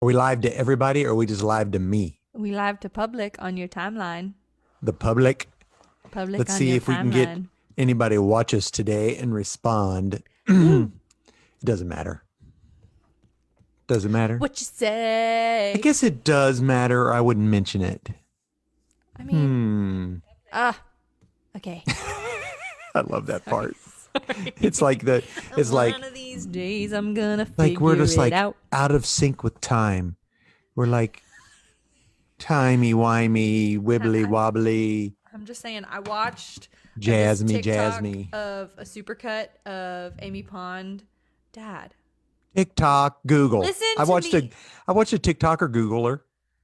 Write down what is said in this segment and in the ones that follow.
Are we live to everybody or are we just live to me? We live to public on your timeline. The public? Public Let's on see your if we can get timeline. anybody to watch us today and respond. It Woo! doesn't matter. Does it matter? What you I say? guess it does matter or I wouldn't mention it. I mean, Hmm. ah, okay. I love that Sorry, part. sorry. It's like the it's One of these days I'm gonna like we're figure just it like out. out of sync with time. We're like timey-wimey, wibbly I, wobbly, I'm just saying, I watched this jazz TikTok me. of a supercut of Amy Pond. Dad, TikTok, Google. listen to me. I watched a TikToker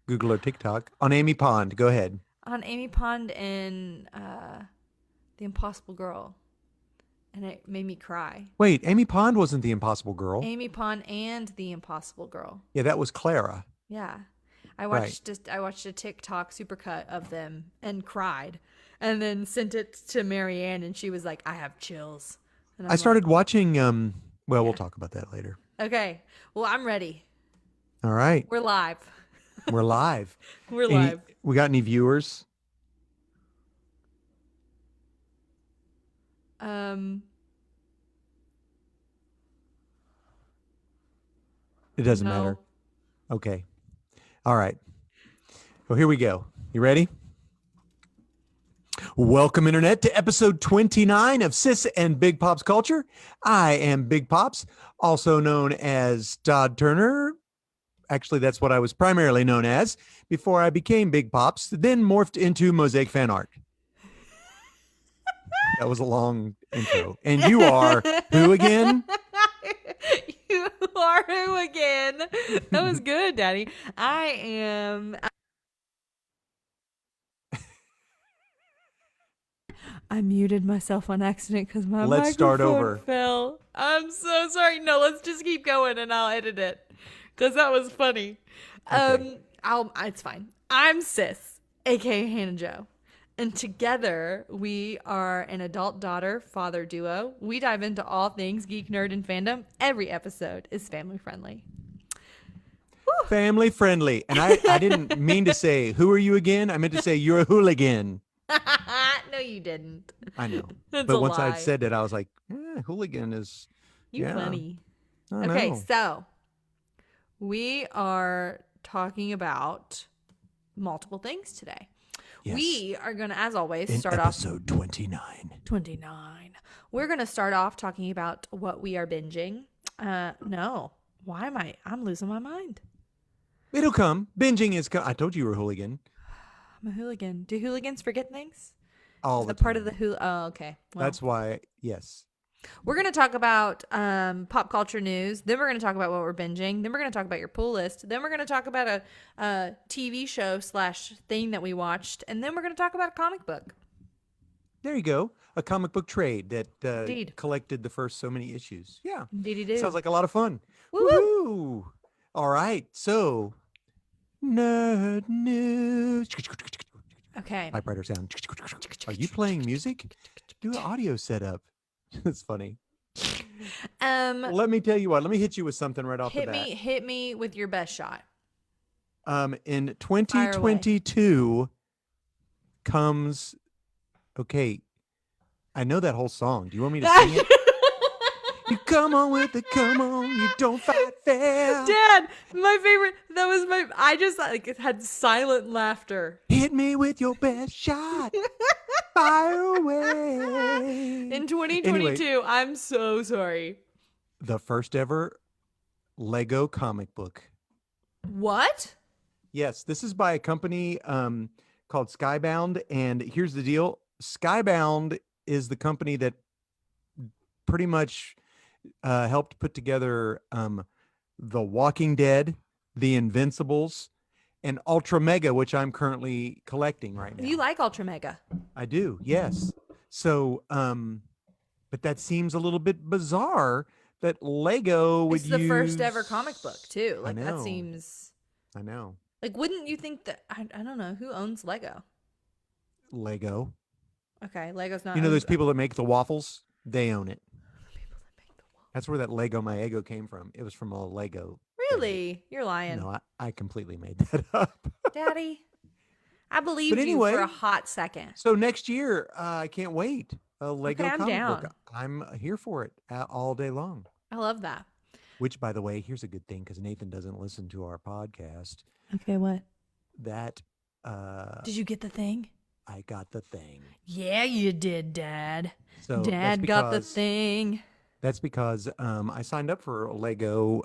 Googler TikTok on Amy Pond. Go ahead. On Amy Pond and The Impossible Girl. And it made me cry. Wait, Amy Pond wasn't the Impossible Girl. Amy Pond and The Impossible Girl. Yeah, that was Clara. Yeah. Right. I watched a TikTok supercut of them and cried. And then sent it to Marianne and she was like, I have chills. And I I'm like, started watching well, we'll yeah. talk about that later. Okay. Well, I'm ready. All right. We're live. We're live. We're live. We got any viewers? Um It doesn't matter. no. Okay. All right. Well, here we go. You ready? Welcome, Internet, to episode 29 of Sis and Big Pop's Culture. I am Big Pops, also known as Todd Turner. Actually, that's what I was primarily known as before I became Big Pops, then morphed into Mosaic Fan Art. That was a long intro. And you are who again? You are who again? That was good, Daddy. I am. I muted myself on accident because my Let's start microphone over. fell. I'm so sorry. No, let's just keep going and I'll edit it because that was funny. Okay. It's fine. I'm Sis, aka Hannah Joe, and together we are an adult daughter-father duo. We dive into all things geek, nerd, and fandom. Every episode is family friendly. Family friendly. And I didn't mean to say, who are you again? I meant to say, you're a hooligan. No, you didn't. I know. That's But a once I lie. said it, I was like, hooligan is, You yeah, funny. I Okay, know. so we are talking about multiple things today. Yes. We are going to, as always, In start off episode 29. 29. We're going to start off talking about what we are binging. No. Why am I'm losing my mind. It'll come. Binging is I told you were a hooligan. I'm a hooligan. Do hooligans forget things? All Is the that part of time. the Oh, okay. Well, That's why, yes. we're going to talk about pop culture news. Then we're going to talk about what we're binging. Then we're going to talk about your pull list. Then we're going to talk about a TV show slash thing that we watched. And then we're going to talk about a comic book. There you go. A comic book trade that Indeed. collected the first so many issues. Yeah. Indeedy do. Sounds like a lot of fun. Woo woo. Woohoo! All right. So, nerd news. Okay. Typewriter sound. Are you playing music? Do an audio setup. It's funny. Let me tell you what. Let me hit you with something right off the bat. Hit me with your best shot. In Fire away. 2022 comes. Okay, I know that whole song. Do you want me to sing it? You come on with it, come on. You don't fight fair. Dad, my favorite. That was my. I just like had silent laughter. Hit me with your best shot. Fire away. In 2022, I'm so sorry. The first ever Lego comic book. What? Yes, this is by a company called Skybound. And here's the deal. Skybound is the company that pretty much helped put together The Walking Dead, The Invincibles, and Ultra Mega, which I'm currently collecting right now. You like Ultra Mega? I do, yes. So, but that seems a little bit bizarre that Lego would It's the use... first ever comic book too. I Like that know. seems I know. like. Wouldn't you think that? I don't know who owns Lego. Lego. Okay, Lego's not. You know owned those people that make the waffles? They own it. people that make the wall. That's where that Lego My Ego came from. It was from a Lego Really? You're lying. No, I completely made that up. Daddy, I But believed you for a anyway, hot second. so next year, I can't wait. A Okay, Lego I'm comic book. down. I'm here for it all day long. I love that. Which, by the way, here's a good thing because Nathan doesn't listen to our podcast. Okay, what? That Did you get the thing? I got the thing. Yeah, you did, Dad. So Dad got the thing. that's because I signed up for Lego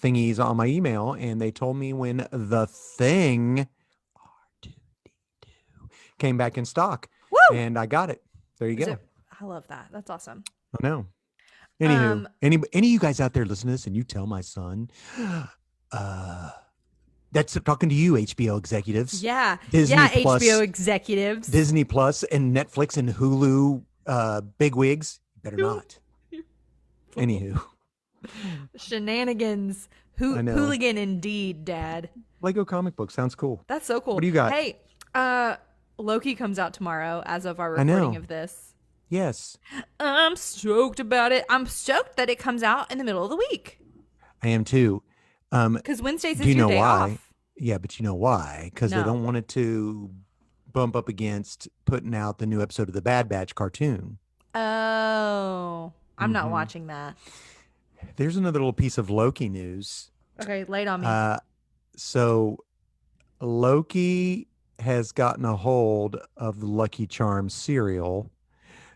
thingies on my email, and they told me when the thing R2D2 came back in stock, Woo! and I got it. There you Is go. it? I love that. That's awesome. I know. Anywho, any of you guys out there listening to this, and you tell my son, that's talking to you, HBO executives. Yeah. Disney Plus, HBO executives. Disney Plus and Netflix and Hulu bigwigs. Better not. Anywho. Shenanigans. I know. Hooligan indeed, Dad. Lego comic book sounds cool. That's so cool. What do you got? Hey, Loki comes out tomorrow as of our recording of this. Yes. I'm stoked about it. I'm stoked that it comes out in the middle of the week. I am too. Because Wednesdays is do you your know day why? off. Yeah, but you know why? Because they No. don't want it to bump up against putting out the new episode of the Bad Batch cartoon. Oh, I'm not watching that. There's another little piece of Loki news. Okay, lay it on me. So Loki has gotten a hold of the Lucky Charms cereal.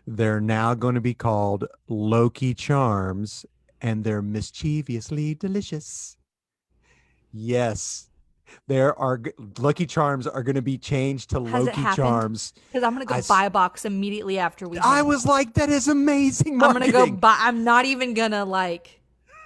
They're now going to be called Loki Charms, and they're mischievously delicious. Yes. There are Lucky Charms are going to be changed to Has it Loki happened? Charms. Because I'm gonna go buy a box immediately after we. I was like, that is amazing I'm marketing. gonna go buy. I'm not even gonna like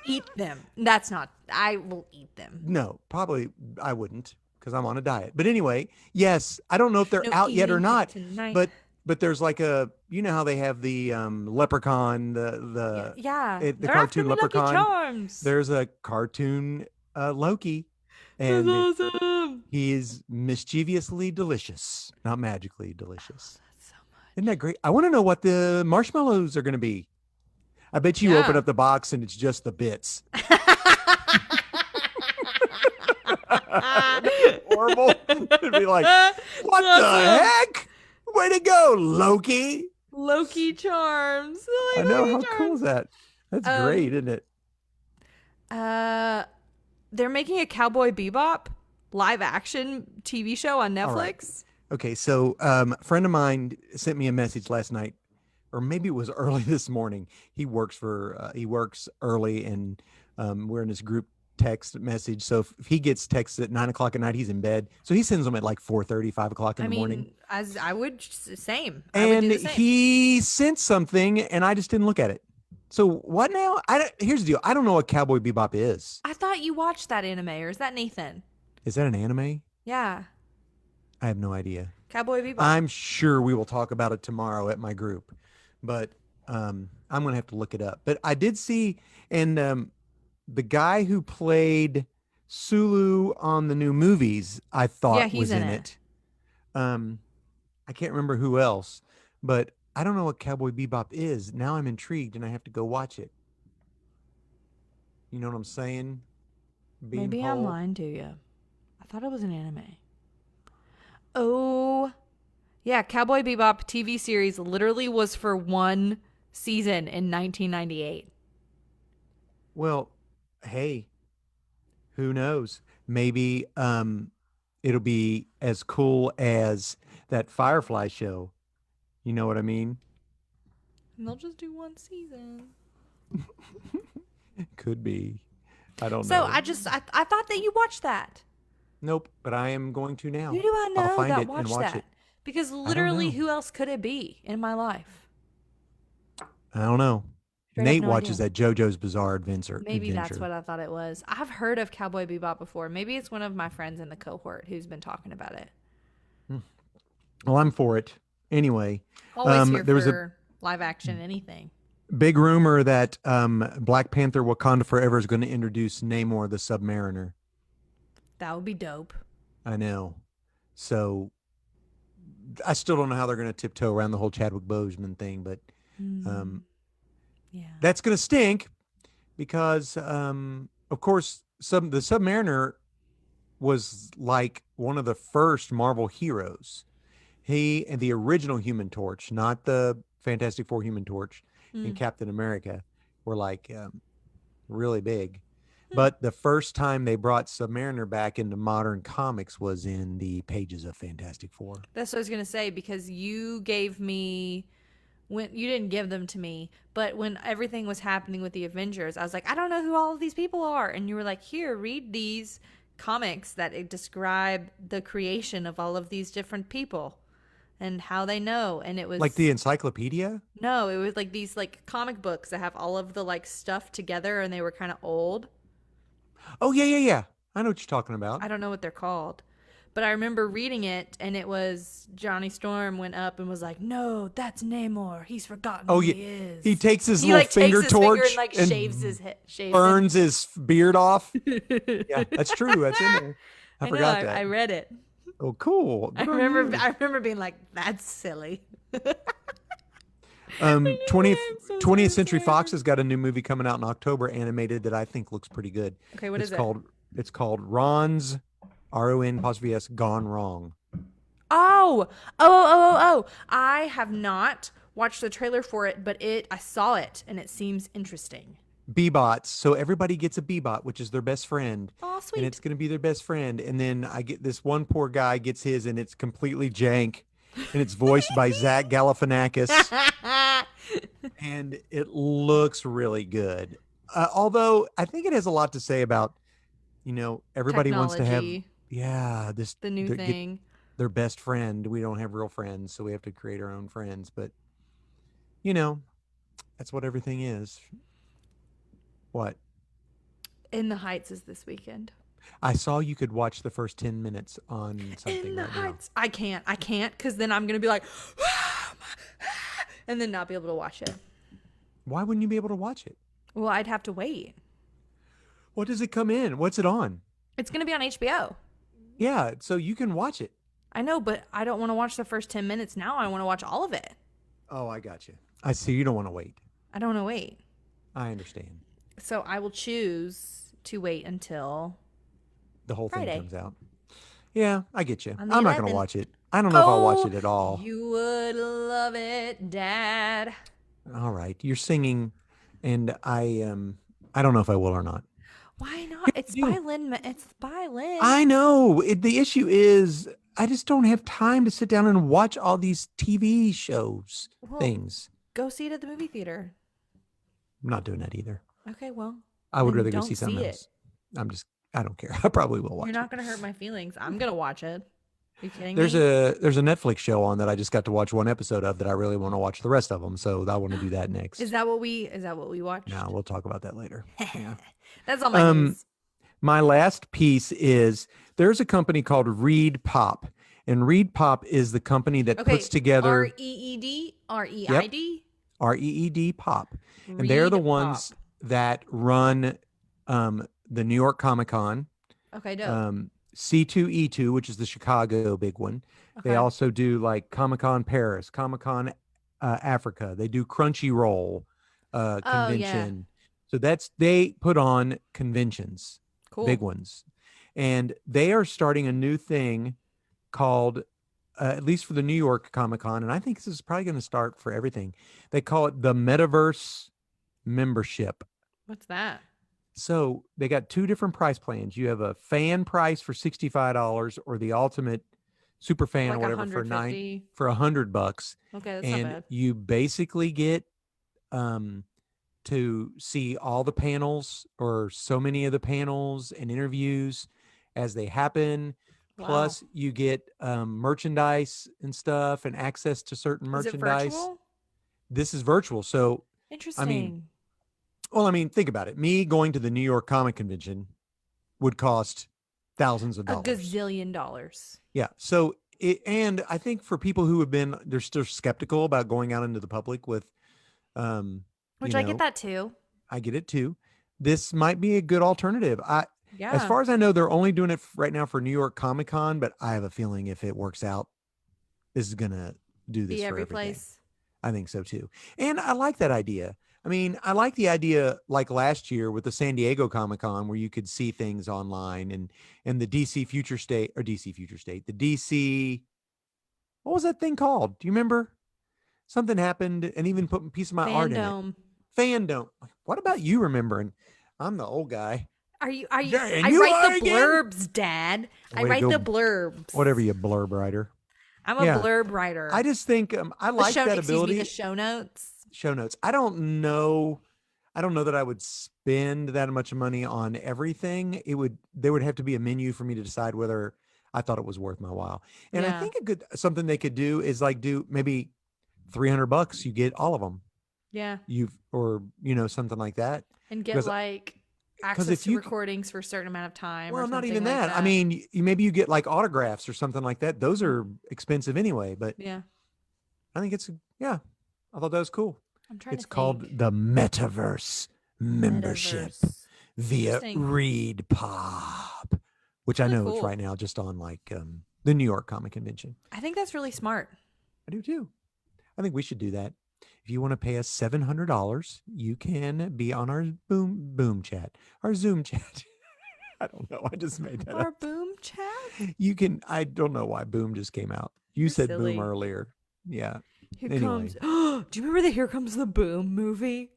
eat them. That's not. I will eat them. No, probably I wouldn't because I'm on a diet. But anyway, yes, I don't know if they're No out yet or eating not. tonight. But there's like a, you know how they have the Leprechaun, the They're cartoon after me, Lucky Leprechaun. Charms. There's a cartoon Loki, and That's awesome. he is mischievously delicious, not magically delicious. That's so much. Isn't that great? I want to know what the marshmallows are going to be. I bet you open up the box and it's just the bits. Horrible. It'd be like, what the heck? Way to go, Loki. Loki Charms. I know. How cool is that? That's great, isn't it? They're making a Cowboy Bebop live action TV show on Netflix. Right. Okay, so a friend of mine sent me a message last night, or maybe it was early this morning. He works early, and we're in this group text message. So if he gets texts at 9:00 at night, he's in bed. So he sends them at like 4:30, 5:00 in the morning. As I would same. And I would do the same. he sent something, and I just didn't look at it. So what now? Here's the deal. I don't know what Cowboy Bebop is. I thought you watched that anime, or is that Nathan? Is that an anime? Yeah, I have no idea. Cowboy Bebop. I'm sure we will talk about it tomorrow at my group, but I'm going to have to look it up. But I did see, and the guy who played Sulu on the new movies, I thought was in it. I can't remember who else, but I don't know what Cowboy Bebop is. Now I'm intrigued and I have to go watch it. You know what I'm saying? Maybe I'm lying to you. I thought it was an anime. Oh, yeah. Cowboy Bebop TV series literally was for one season in 1998. Well, hey, who knows? Maybe it'll be as cool as that Firefly show. You know what I mean? And they'll just do one season. Could be. I don't So know. I thought that you watched that. Nope, but I am going to now. Who do I know I'll find that it and watched watch that? it. Because literally, know. who else could it be in my life? I don't know. Straight up Nate no watches idea. that JoJo's Bizarre Adventure. Maybe that's what I thought it was. I've heard of Cowboy Bebop before. Maybe it's one of my friends in the cohort who's been talking about it. Well, I'm for it. Anyway, Always here there was for live action anything. big rumor that Black Panther Wakanda Forever is going to introduce Namor the Submariner. That would be dope. I know. So I still don't know how they're going to tiptoe around the whole Chadwick Boseman thing, but Yeah. that's going to stink because of course, the Submariner was like one of the first Marvel heroes. He and the original Human Torch, not the Fantastic Four Human Torch and Mm. Captain America, were like really big. Hmm. But the first time they brought Submariner back into modern comics was in the pages of Fantastic Four. That's what I was gonna say because you gave me when you didn't give them to me, but when everything was happening with the Avengers, I was like, I don't know who all of these people are, and you were like, here, read these comics that describe the creation of all of these different people and how they know, and it Like the was encyclopedia? no, it was like these like comic books that have all of the like stuff together, and they were kind of old. Oh, yeah, yeah, yeah. I know what you're talking about. I don't know what they're called. But I remember reading it, and it was Johnny Storm went up and was like, "No, that's Namor. He's forgotten Oh, who yeah. he is." He takes his He little like takes finger his finger and torch like shaves and his head, shaves him. burns his beard off. Yeah, I that's true. That's in there. I know. forgot I that. read it. Oh, cool. I Good on remember. you. I remember being like, "That's silly." I Um, know. 20th I'm so 20th sorry. Century Fox Sorry. has got a new movie coming out in October, animated, that I think looks pretty good. Okay, what It's is it? called it's called Ron's RON apostrophe S Gone Wrong. Oh. I have not watched the trailer for it, but I saw it and it seems interesting. Bebots. So everybody gets a Bebot, which is their best friend, Oh, and sweet. it's going to be their best friend. And then I get this one poor guy gets his, and it's completely jank, and it's voiced by Zach Galifianakis, and it looks really good. Although I think it has a lot to say about, everybody wants to have, Technology, yeah, the new get thing. their best friend. We don't have real friends, so we have to create our own friends. But you know, that's what everything is. What? In the Heights is this weekend. I saw you could watch the first 10 minutes on something In the right now. Heights. I can't. I can't because then I'm going to be like, and then not be able to watch it. Why wouldn't you be able to watch it? Well, I'd have to wait. What does it come in? What's it on? It's going to be on HBO. Yeah, so you can watch it. I know, but I don't want to watch the first 10 minutes now. I want to watch all of it. Oh, I got you. I see. You don't want to wait. I don't want to wait. I understand. So I will choose to wait until The whole thing Friday. comes out. Yeah, I get you. On the I'm not going to 11th. watch it. I don't know if I'll watch it at Oh, all. you would love it, Dad. All right. You're singing, and I don't know if I will or not. Why not? It's You. by Lynn. It's by Lynn. I know. The issue is I just don't have time to sit down and watch all these TV shows, Well, things. go see it at the movie theater. I'm not doing that either. Okay, well, I would then rather go don't see something see it. else. I don't care. I probably will watch You're not it. gonna hurt my feelings. I'm gonna watch it. Are you kidding There's me? a Netflix show on that I just got to watch one episode of that I really want to watch the rest of them. So I want to do that next. Is that what we watched? No, we'll talk about that later. Yeah. That's all my Um, news. My last piece is there's a company called Reed Pop, and Reed Pop is the company that Okay, puts together REED REED Pop, and they're the ones that run the New York Comic Con, Okay, dope. C2E2, which is the Chicago big one. Okay. They also do like Comic Con Paris, Comic Con Africa. They do Crunchyroll Oh, yeah. convention. So they put on conventions, Cool. big ones. And they are starting a new thing called, at least for the New York Comic Con, and I think this is probably going to start for everything. They call it the Metaverse Membership. What's that? So they got two different price plans. You have a fan price for $65 or the ultimate super fan Like or whatever for $150. $100. Okay, that's And not bad. you basically get to see all the panels or so many of the panels and interviews as they happen. Wow. Plus you get merchandise and stuff and access to certain merchandise. Is it virtual? This is virtual. So, Interesting. I mean, think about it. Me going to the New York Comic Convention would cost thousands of a dollars. gazillion dollars. Yeah. So, and I think for people who have been, they're still skeptical about going out into the public with, Which I get that too. I get it too. This might be a good alternative. Yeah. As far as I know, they're only doing it right now for New York Comic Con, but I have a feeling if it works out, this is gonna do this Be for every everything. place. I think so too. And I like that idea. I mean, I like the idea like last year with the San Diego Comic-Con where you could see things online and the DC Future State or DC Future State, the DC, what was that thing called? Do you remember? Something happened and even put a piece of my art in it. Fandom. Fandom. What about you remembering? I'm the old guy. Are you? Are you? Yeah, and I you write are the again? blurbs, Dad. I Way to write go. the blurbs. Whatever you blurb writer. I'm a Yeah. blurb writer. I just think I like that ability. The show notes. Show notes. I don't know that I would spend that much money on everything. There would have to be a menu for me to decide whether I thought it was worth my while. And I Yeah. think something they could do is like do maybe $300, you get all of them. Yeah. Something like that. And get Because- like if access to you- recordings for a certain amount of time. Well, or not something even like that. I mean, maybe you get like autographs or something like that. Those are expensive anyway, but yeah. I think I thought that was cool. I'm trying It's to called think. the Metaverse membership Metaverse. via Interesting. Read Pop, which I Really know is cool. right now just on like the New York Comic Convention. I think that's really smart. I do too. I think we should do that. If you want to pay us $700, you can be on our boom chat, our Zoom chat. I don't know. I just made that Our up. boom chat. You can. I don't know why boom just came out. You You're said silly. boom earlier. Yeah. Here Anyway. comes. Do you remember the Here Comes the Boom movie?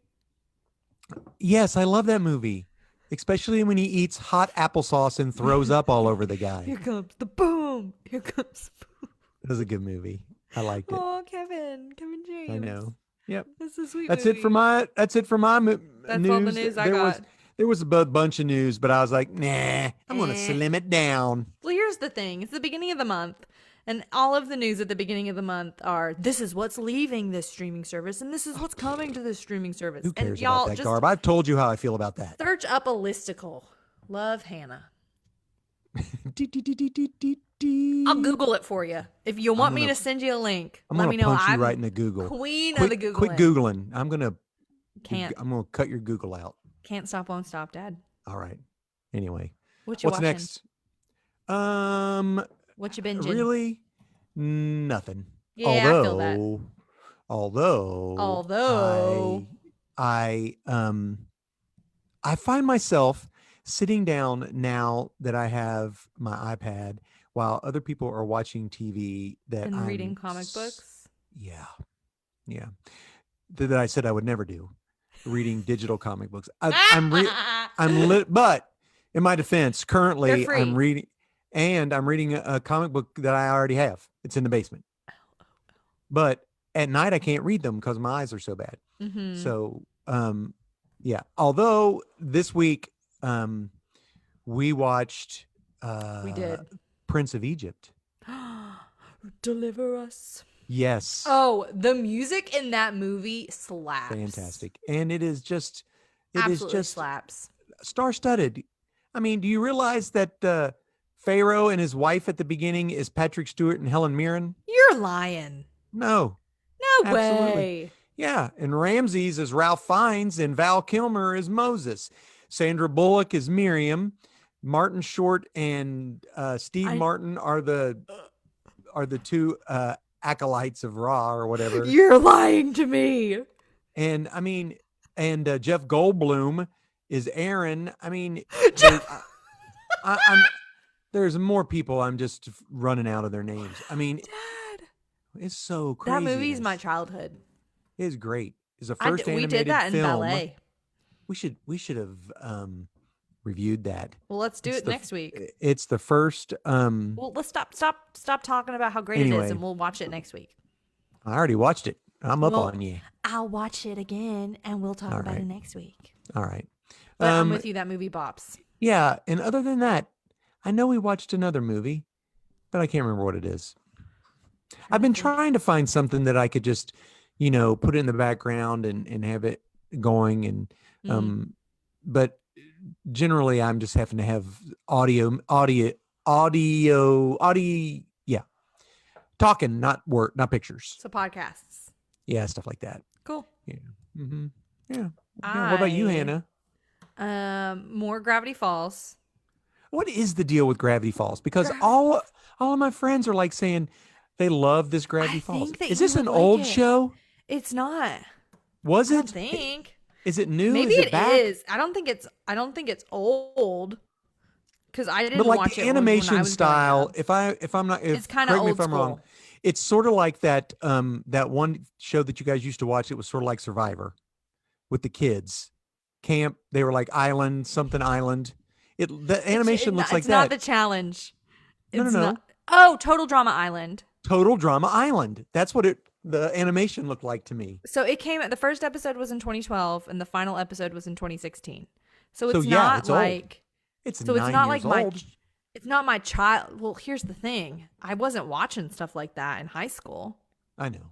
Yes, I love that movie, especially when he eats hot applesauce and throws up all over the guy. Here comes the boom. Here comes. Boom. It was a good movie. I liked it. Oh, Kevin James. I know. Yep. That's a sweet. That's movie. it for my. That's it for my news. That's all the news I got. There was a bunch of news, but I was like, nah, I'm gonna slim it down. Well, here's the thing. It's the beginning of the month, and all of the news at the beginning of the month are this is what's leaving this streaming service, and this is what's coming to this streaming service. Who cares and y'all about that just garb? I've told you how I feel about that. search up a listicle. Love Hannah. I'll Google it for you. If you want me to send you a link, I'm let gonna me know. punch you I'm right in the Google. queen of the Googling. Quit Googling. I'm gonna Can't cut your Google out. stop, won't stop, Dad. All right. Anyway, What you what's watching? next? What you binging? Really, nothing. Yeah, I feel that. Although I find myself sitting down now that I have my iPad while other people are watching TV And reading comic books. Yeah. That I said I would never do. Reading digital comic books. But in my defense, currently They're free. I'm reading a comic book that I already have. It's in the basement. But at night I can't read them because my eyes are so bad. Mm-hmm. So, yeah. Although this week, we watched, We did. Prince of Egypt. Deliver us. Yes. Oh, the music in that movie slaps. Fantastic. And it is just Absolutely slaps. star-studded. I mean, do you realize that Pharaoh and his wife at the beginning is Patrick Stewart and Helen Mirren? You're lying. No. No Absolutely. way. Yeah. And Ramses is Ralph Fiennes and Val Kilmer is Moses. Sandra Bullock is Miriam. Martin Short and Steve Martin are the two acolytes of Ra or whatever. You're lying to me. And I mean, Jeff Goldblum is Aaron. I mean, there's more people. I'm just running out of their names. I mean, Dad, it's so crazy. that movie's my childhood. It's great. It's the first we animated did that in film. ballet. We should have reviewed that. Well, let's do it next week. It's the first. Well, let's stop talking about how great it Anyway. is, and we'll watch it next week. I already watched it. I'm up Well, on you. I'll watch it again, and we'll talk All about right. it next week. All right. But I'm with you. That movie bops. Yeah, and other than that, I know we watched another movie, but I can't remember what it is. I've been trying to find something that I could just, put it in the background and have it going, and but generally I'm just having to have audio, yeah, talking, not work, not pictures. So podcasts. Yeah, stuff like that. Cool. Yeah. Mm-hmm. Yeah. What about you, Hannah? More Gravity Falls. What is the deal with Gravity Falls? Because all of my friends are like saying they love this Gravity Falls. think that Is you this would an like old it. show? It's not. Was I it? don't think. Is it new? Maybe Is it it back? is. I don't think it's old because I But didn't like watch the it when I animation was growing style, up. if I'm not, It's if kind of correct me if old I'm wrong, school. it's sort of like that that one show that you guys used to watch. It was sort of like Survivor with the kids camp. They were like island something island. It the animation looks like It's not that. the challenge. No, no, It's no. not. Oh, Total Drama Island. Total Drama Island. That's what it the animation looked like to me. So it came. The first episode was in 2012, and the final episode was in 2016. So So it's yeah, not it's old. like. It's So it's 9 not years like my. old. It's not my child. Well, here's the thing. I wasn't watching stuff like that in high school. I know.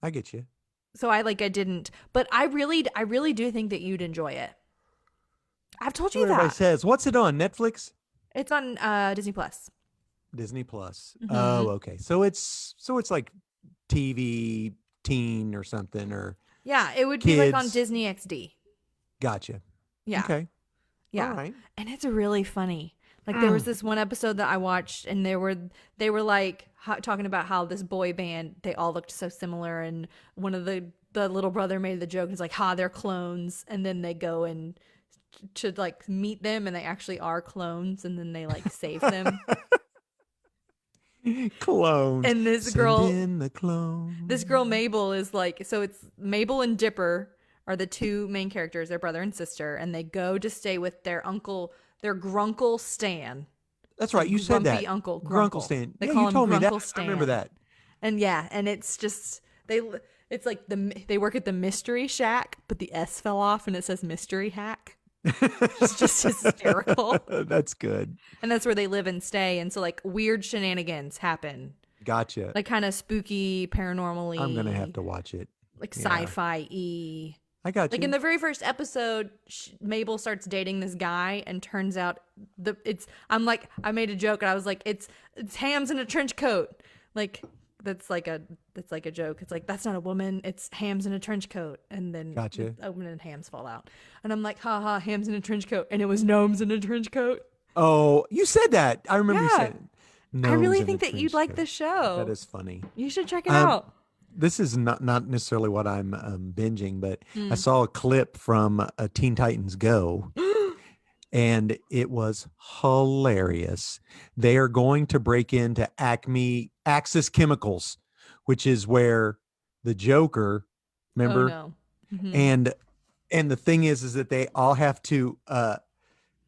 I get you. So I didn't. But I really do think that you'd enjoy it. I've told So you everybody that. says, what's it on? Netflix? It's on Disney Plus. Disney Plus. Mm-hmm. Oh, okay. So it's like TV teen or something or Yeah, it would be like on kids. Disney XD. Gotcha. Yeah. Okay. All Yeah. right. And it's really funny. Like there was this one episode that I watched and they were like talking about how this boy band, they all looked so similar, and one of the little brother made the joke. He's like, "Ha, they're clones." And then they go and to like meet them and they actually are clones, and then they like save them. Clones. And Send in the clone. this girl Mabel is like, so it's Mabel and Dipper are the two main characters, their brother and sister, and they go to stay with their uncle, their grunkle Stan. That's right. You said that. Grumpy uncle, Grunkle Stan. They Yeah, call you him told me that. Grunkle Stan. I remember that. And yeah, and it's just it's like they work at the Mystery Shack, but the S fell off and it says Mystery Hack. It's just hysterical. That's good. And that's where they live and stay, and so like weird shenanigans happen, Gotcha. like kind of spooky, paranormally. I'm going to have to watch it. like Yeah. sci-fi-y. I got you. Like in the very first episode, Mabel starts dating this guy, and turns out I'm like, I made a joke and I was like, it's hams in a trench coat. Like that's like a joke. It's like, that's not a woman, it's hams in a trench coat. And then Gotcha. a woman and hams fall out. And I'm like, ha ha, hams in a trench coat. And it was gnomes in a trench coat. Oh, you said that. I remember you Yeah. said it. I Gnomes really in think a that you'd trench like coat. this show. That is funny. You should check it out. This is not necessarily what I'm binging, but I saw a clip from Teen Titans Go, and it was hilarious. They are going to break into Axis Chemicals, which is where the Joker, remember, Oh no. Mhm. and the thing is that they all have to,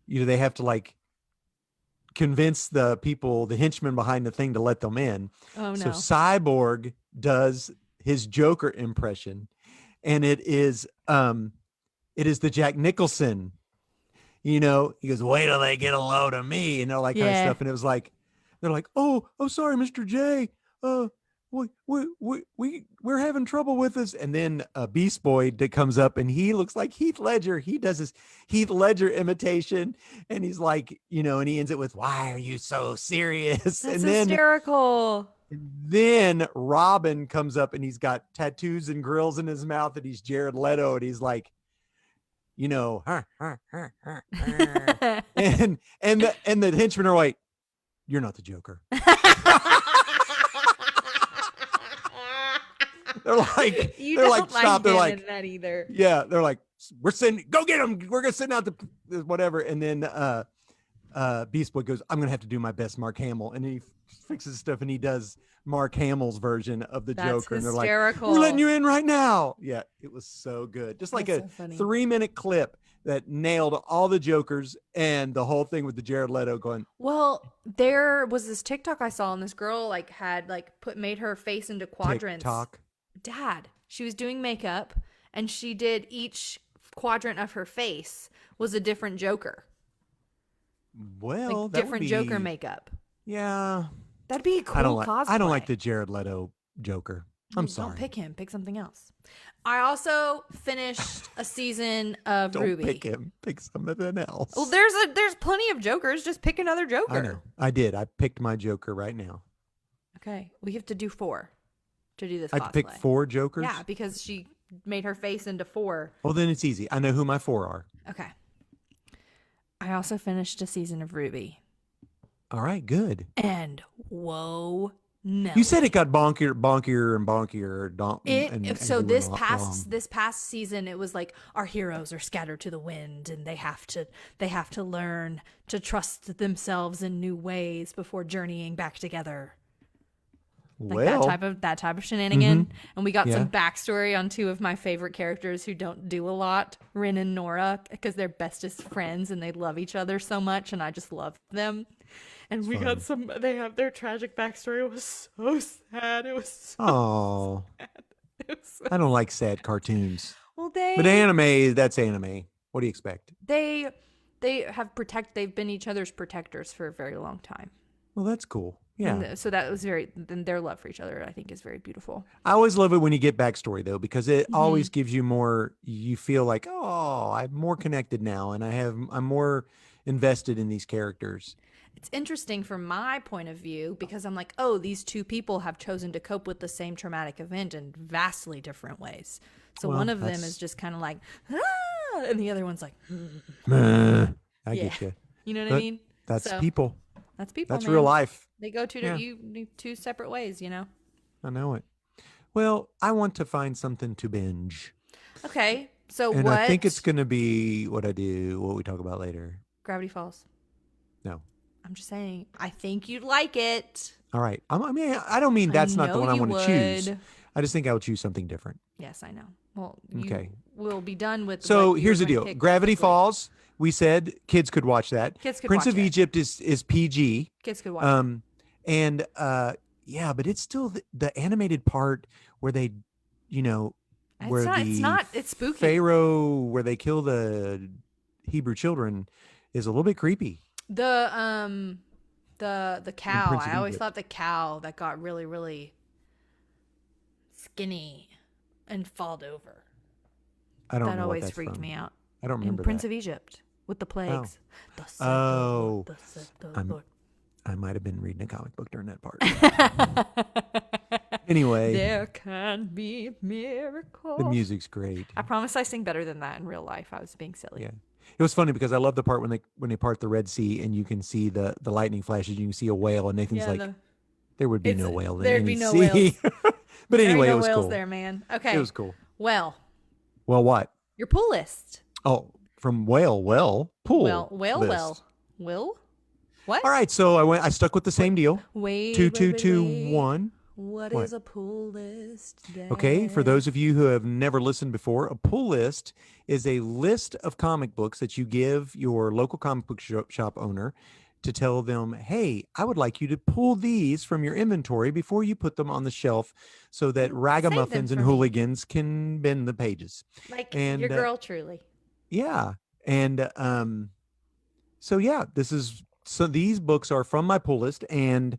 they have to like convince the people, the henchmen behind the thing, to let them in. Oh So no. Cyborg does his Joker impression, and it is the Jack Nicholson. He goes, "Wait till they get a load of me," and all that kind of Yeah. stuff. And it was like, they're like, "Oh, sorry, Mr. J. We're having trouble with this." And then Beast Boy that comes up, and he looks like Heath Ledger. He does his Heath Ledger imitation, and he's like, and he ends it with, "Why are you so serious?" That's and then hysterical. Robin comes up, and he's got tattoos and grills in his mouth, and he's Jared Leto, and he's like, and the henchmen are like, "You're not the Joker." They're like, You they're don't like, stop. They're him like, in that either. yeah, they're like, go get him. We're gonna send out the whatever. And then Beast Boy goes, "I'm gonna have to do my best, Mark Hamill," and then he fixes stuff, and he does Mark Hamill's version of the That's Joker, and they're like, hysterical. "We're letting you in right now." Yeah, it was so good, just like That's a so funny. 3-minute clip that nailed all the Jokers and the whole thing with the Jared Leto going, Well, there was this TikTok I saw, and this girl had made her face into quadrants. TikTok. Dad, she was doing makeup, and she did each quadrant of her face was a different Joker, Well, like that different would be, Joker makeup. Yeah, That'd be a cool cosplay. I don't like the Jared Leto Joker. I'm sorry. Don't pick him. Pick something else. I also finished a season of Don't Ruby. pick him. Pick something else. Well, there's plenty of Jokers. Just pick another Joker. I know. I did. I picked my Joker right now. Okay, we have to do 4 to do this. I cosplay. picked 4 Jokers. Yeah, because she made her face into 4. Well, then it's easy. I know who my 4 are. Okay. I also finished a season of Ruby. All right. Good. And whoa, No You said way. it got bonkier and bonkier, as So we went along. this past season, it was like our heroes are scattered to the wind, and they have to learn to trust themselves in new ways before journeying back together. Like Well, that type of mm-hmm, shenanigan. And we got yeah. some backstory on two of my favorite characters who don't do a lot, Rin and Nora, because they're bestest friends and they love each other so much, and I just love them. And It's we got fun. some. They have their tragic backstory. It was so sad. It was so Oh, sad. It was so I don't like sad cartoons. well, But anime, that's anime. What do you expect? they they've been each other's protectors for a very long time. Well, that's cool. Yeah. And so that was very then their love for each other I think is very beautiful. I always love it when you get backstory though, because it Hmm. always gives you more, you feel like, oh, I'm more connected now and I'm more invested in these characters. It's interesting from my point of view because I'm like, oh, these two people have chosen to cope with the same traumatic event in vastly different ways. So one Well, of them is that's, just kind of like, ah, and the other one's like, I yeah, get you. you know what I But mean? that's So people. that's people, That's real man. life. They go Yeah, two separate ways, you know. I know it. Well, I want to find something to binge. Okay, so And I think it's what? going to be what I do, what we talk about later. Gravity Falls. No. I'm just saying, I think you'd like it. All right. I mean, I don't mean I that's not the know one I you want to choose. would. I just think I would choose something different. Yes, I know. Well, Okay. you will be done with So what you were here's the going to deal. pick Gravity quickly. Falls. We said kids could watch that. Kids could Prince watch of it. Egypt is PG. Kids could watch it. Um, and yeah, but it's still the animated part where they, you know, It's where not. It's the not. It's spooky. Pharaoh, where they kill the Hebrew children, is a little bit creepy The in cow. Prince of I always Egypt. thought the cow that got really skinny and falled over. I don't That know what always that's freaked from. me out. I don't In remember Prince that. of Egypt with the Oh, plagues. Thus said the Lord. oh, Thus said the I'm Lord. I might have been reading a comic book during that part. Anyway, There can be the miracles. music's great. I promise I sing better than that in real life. I was being silly. Yeah. It was funny because I love the part when they part the Red Sea and you can see the lightning flashes, you can see a whale, and Nathan's Yeah, like, there would be it's no whale in there'd any be no sea. whales. But There ain't anyway, it no was whales cool. there, man. It Okay. was cool. Well, Well, what? your pool list. Oh, from pool list. Will? What? All right, so I stuck with the Wait, same deal. wait, Two, wait, two, wait, two, wait. one. What What? is a pool list, Okay, for Dad? those of you who have never listened before, a pull list is a list of comic books that you give your local comic book shop owner to tell them, hey, I would like you to pull these from your inventory before you put them on the shelf so that Save them ragamuffins and for me. hooligans can bend the pages. Like your And girl, truly. yeah, and so yeah, these books are from my pull list, and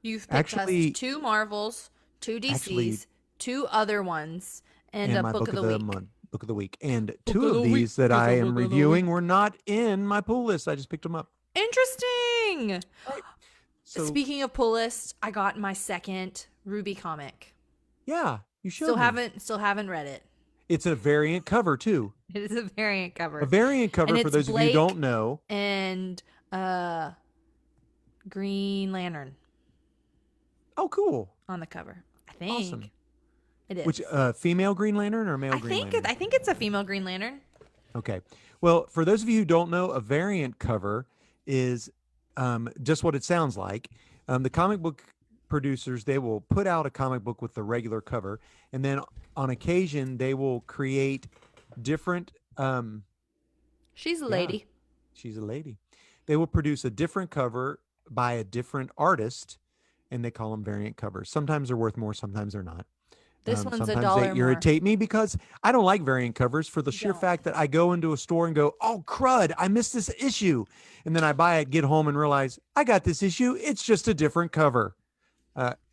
You've picked us actually, two Marvels, two actually DCs, two other ones, and and a my book book of of the the week. month, book of the week. And Book two of of the week these that is I a am book of the reviewing week. were not in my pull list. I just picked them up. Interesting. So Speaking of pull list, I got my second Ruby comic. yeah, you showed Still me. haven't read it. It's a variant cover too. It is a variant A cover. variant cover, And for it's those of you who Blake don't know. and Green Lantern Oh, cool. on the cover. I think Awesome. it is. Which female Green Lantern or male Green Lantern? I think it's a female Green Lantern. Okay. Well, for those of you who don't know, a variant cover is just what it sounds like. The comic book producers, they will put out a comic book with the regular cover, and then on occasion they will create different. She's a Yeah, lady. she's a lady. They will produce a different cover by a different artist, and they call them variant covers. Sometimes they're worth more, sometimes they're not. This one's a Sometimes they dollar more. irritate me because I don't like variant covers for the sheer Don't. fact that I go into a store and go, oh, crud, I missed this issue. And then I buy it, get home, and realize I got this issue. It's just a different cover.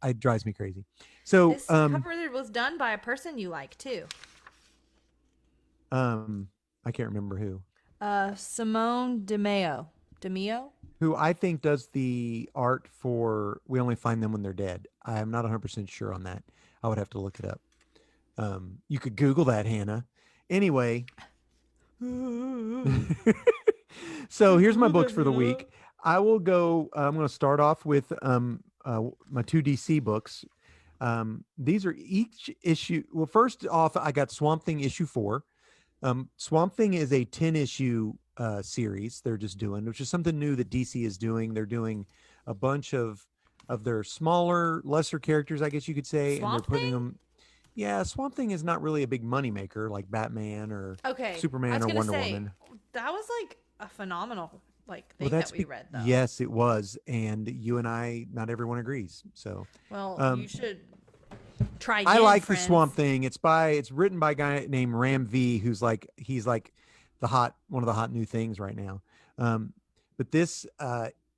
It drives me crazy. So, This cover was done by a person you like too. I can't remember who. Simone DeMeo. DeMeo? Who I think does the art for We Only Find Them When They're Dead. I'm not 100% sure on that. I would have to look it up. You could Google that, Hannah. Anyway, so here's my books for the week. I'm going to start off with my two DC books. These are each issue. Well, first off, I got Swamp Thing issue 4. Swamp Thing is a 10 issue series they're just doing, which is something new that DC is doing. They're doing a bunch of their smaller, lesser characters, I guess you could say, and they're Swamp putting Thing? them. Yeah, Swamp Thing is not really a big money maker like Batman or Okay. I Superman was or gonna Wonder say Woman. that was like a phenomenal like Well, thing that we read though. yes, it was, and you and I, not everyone agrees. So, Well, you um, should try I again, like the Swamp friends. Thing. It's written by a guy named Ram V, who's like he's like one of the hot new things right now. Um, but this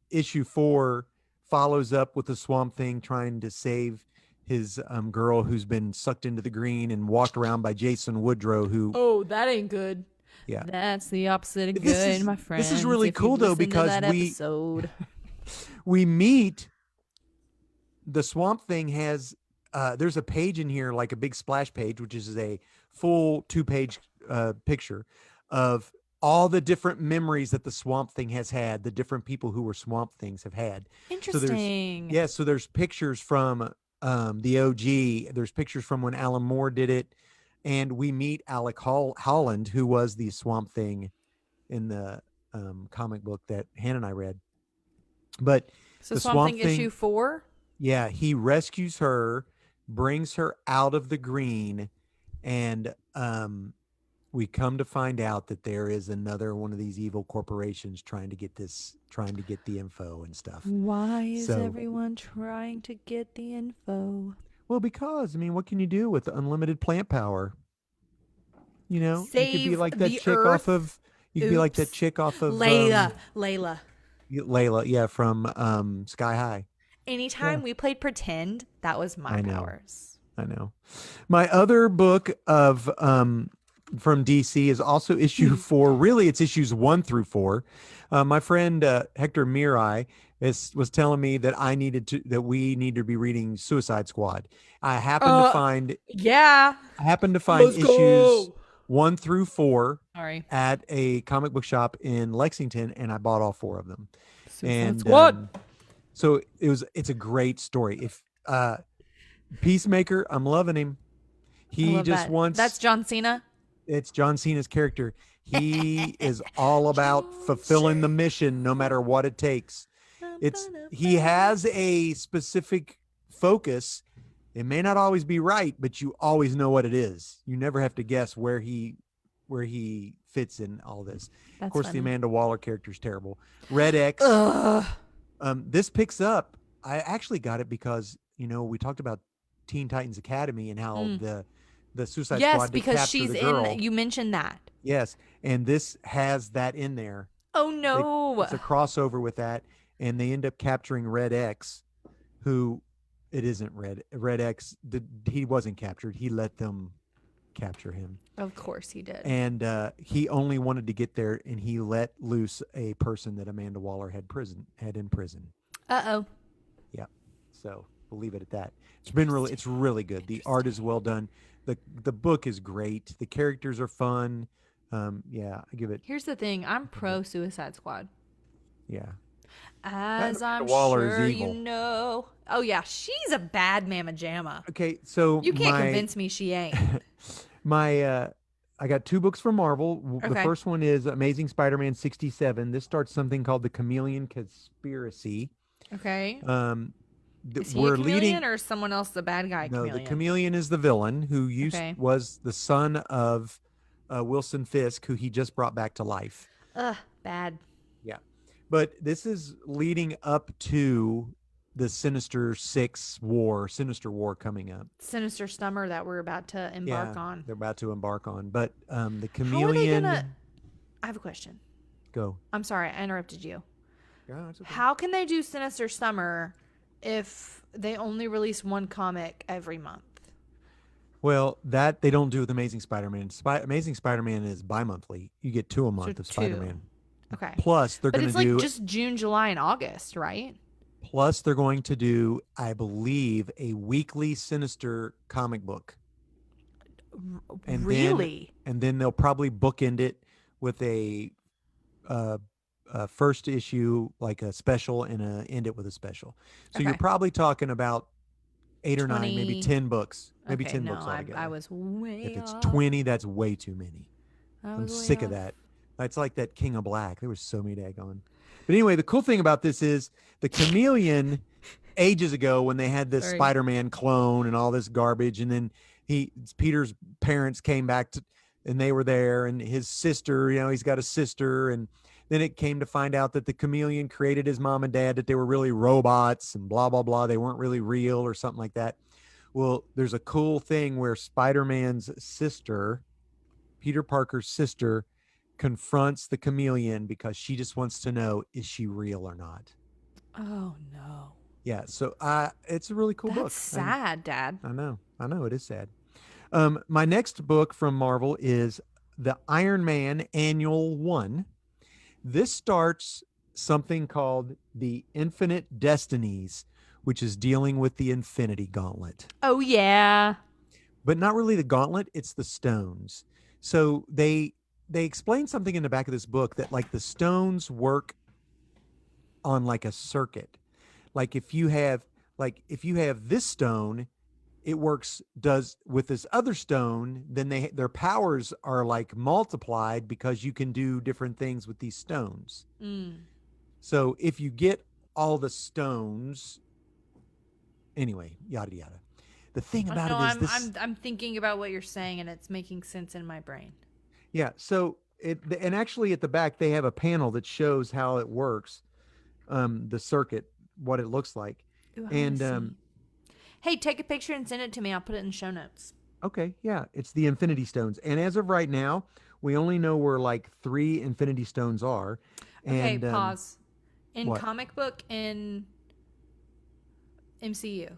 issue 4 follows up with the Swamp Thing trying to save his girl who's been sucked into the green and walked around by Jason Woodrow. Who, Oh, that ain't good. yeah, That's the opposite of this good, is my this is friends. really If you've cool though listened to because that episode. we meet the Swamp Thing has there's a page in here, like a big splash page, which is a full 2-page picture of all the different memories that the Swamp Thing has had, the different people who were Swamp Things have had. So there's Interesting. yeah, so there's pictures from the OG. There's pictures from when Alan Moore did it, and we meet Alec Holland, who was the Swamp Thing in the comic book that Hannah and I read. But So the Swamp Swamp Thing issue Thing, 4? yeah, he rescues her, brings her out of the green, and we come to find out that there is another one of these evil corporations trying to get the info and stuff. Why is So, everyone trying to get the info? well, because I mean, what can you do with unlimited plant power? You know, you could be Save like that the chick off earth? of. You could be like that Oops. chick off of Layla. Layla, yeah, from Sky High. Yeah, Anytime we played pretend, that was my I know. powers. I know. My other book of from DC is also issue 4. Really, it's issues 1 through 4. My friend Hector Mirai was telling me that we need to be reading Suicide Squad. I happened to Uh, find yeah. Let's issues go. 1 through 4 Sorry. at a comic book shop in Lexington, and I bought all 4 of them. Suicide And Squad. so it's a great story. If Peacemaker, I'm loving him. I He love just that. That's wants John Cena. it's John Cena's character. He is all about John fulfilling the Cena. mission no matter what it takes. He has a specific focus. It may not always be right, but you always know what it is. You never have to guess where he fits in all this. Of That's course, the funny. Amanda Waller character is terrible. Red X. Ugh. This picks up. I actually got it because we talked about Teen Titans Academy and how the Suicide Yes, Squad did because capture she's the girl. you mentioned that. Yes, and this has that in there. Oh no. It's a crossover with that, and they end up capturing Red X, who it isn't Red X. He wasn't captured. He let them capture him, Of course he did. and he only wanted to get there, and he let loose a person that Amanda Waller had in prison. Uh-oh. Yeah, so we'll leave it at that. It's really good. The art is well done. The book is great. The characters are fun. Yeah, I give it. Here's the thing. I'm pro Suicide Squad. Yeah, As I'm Waller is sure evil. you know. Oh yeah, she's a bad mamma jamma. okay. So You can't convince me she ain't. I got 2 books from Marvel. The Okay. first one is Amazing Spider-Man 67. This starts something called the Chameleon Conspiracy. Okay. Is he We're a chameleon leading. or is someone else the bad guy No, chameleon? the Chameleon is the villain who Okay. was the son of Wilson Fisk, who he just brought back to life. Ugh, bad. Yeah. But this is leading up to the Sinister War coming up. Sinister Summer that we're about to embark on. They're about to embark on. But the How are they Chameleon. gonna? I have a question. Go. I'm sorry, I interrupted you. Yeah, it's okay. How can they do Sinister Summer if they only release one comic every month? Well, that they don't do with Amazing Spider-Man. Amazing Spider-Man is bi-monthly. You get 2 a month of two. Spider-Man. Okay. Plus, they're But going it's to like do. just June, July, and August, right? Plus, they're going to do, I believe, a weekly Sinister comic book. And Really? then they'll probably bookend it with a a first issue, like a special, and end it with a special. So you're Okay. probably talking about 8 or 9, maybe 20. 10 books, maybe Okay, 10 no, books I altogether. was If way it's off. 20, that's way too many. I I'm was way sick of off. that. It's like that King of Black. There was so many daggone. But anyway, the cool thing about this is the Chameleon ages ago when they had this Sorry. Spider-Man clone and all this garbage, and then Peter's parents came back to, and they were there, and his sister, he's got a sister, and then it came to find out that the Chameleon created his mom and dad, that they were really robots and blah blah blah. They weren't really real or something like that. Well, there's a cool thing where Spider-Man's sister, Peter Parker's sister, confronts the Chameleon because she just wants to know, is she real or not? Oh no. Yeah, so it's a really cool That's book. sad, Dad. I know, it is sad. My next book from Marvel is the Iron Man Annual One. This starts something called the Infinite Destinies, which is dealing with the Infinity Gauntlet, Oh yeah. but not really the gauntlet. It's the stones. So they explain something in the back of this book that like the stones work on like a circuit. Like if you have this stone, it works does with this other stone, then their powers are like multiplied because you can do different things with these stones. Mm. So if you get all the stones, anyway, yada yada. The thing about No, it is I'm this. I'm I'm thinking about what you're saying and it's making sense in my brain. Yeah, so and actually at the back they have a panel that shows how it works, the circuit, what it looks like. Ooh, I want And to see. Hey, take a picture and send it to me. I'll put it in the show notes. okay, yeah, it's the Infinity Stones. And as of right now, we only know where like 3 Infinity Stones are. Okay, And pause. In what? comic book in MCU.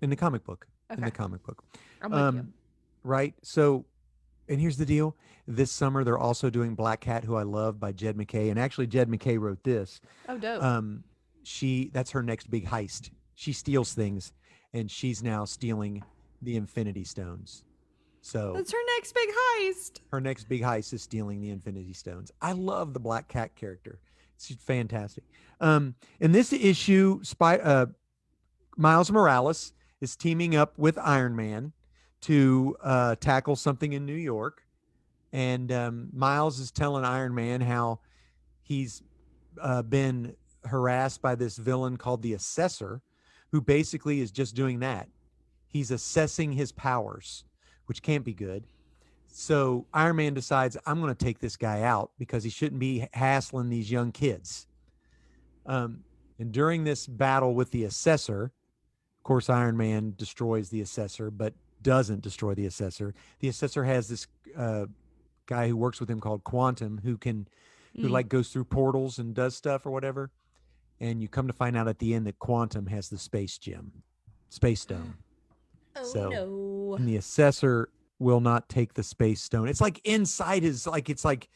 In the comic book. In Okay, the comic book. I'm with you. Um, right? So, and here's the deal. This summer, they're also doing Black Cat, who I love, by Jed McKay. And actually, Jed McKay wrote this. Oh, dope. Um, that's her next big heist. She steals things, and she's now stealing the Infinity Stones. So That's her next big heist. her next big heist is stealing the Infinity Stones. I love the Black Cat character. She's fantastic. In this issue, Miles Morales is teaming up with Iron Man to tackle something in New York. And Miles is telling Iron Man how he's been harassed by this villain called the Assessor, who basically is just doing that. He's assessing his powers, which can't be good. So Iron Man decides, I'm going to take this guy out because he shouldn't be hassling these young kids. And during this battle with the Assessor, of course, Iron Man destroys the Assessor, but doesn't destroy the Assessor. The Assessor has this guy who works with him called Quantum, who like goes through portals and does stuff or whatever. And you come to find out at the end that Quantum has the space stone. Oh So, no. and the Assessor will not take the space stone. It's like inside his, it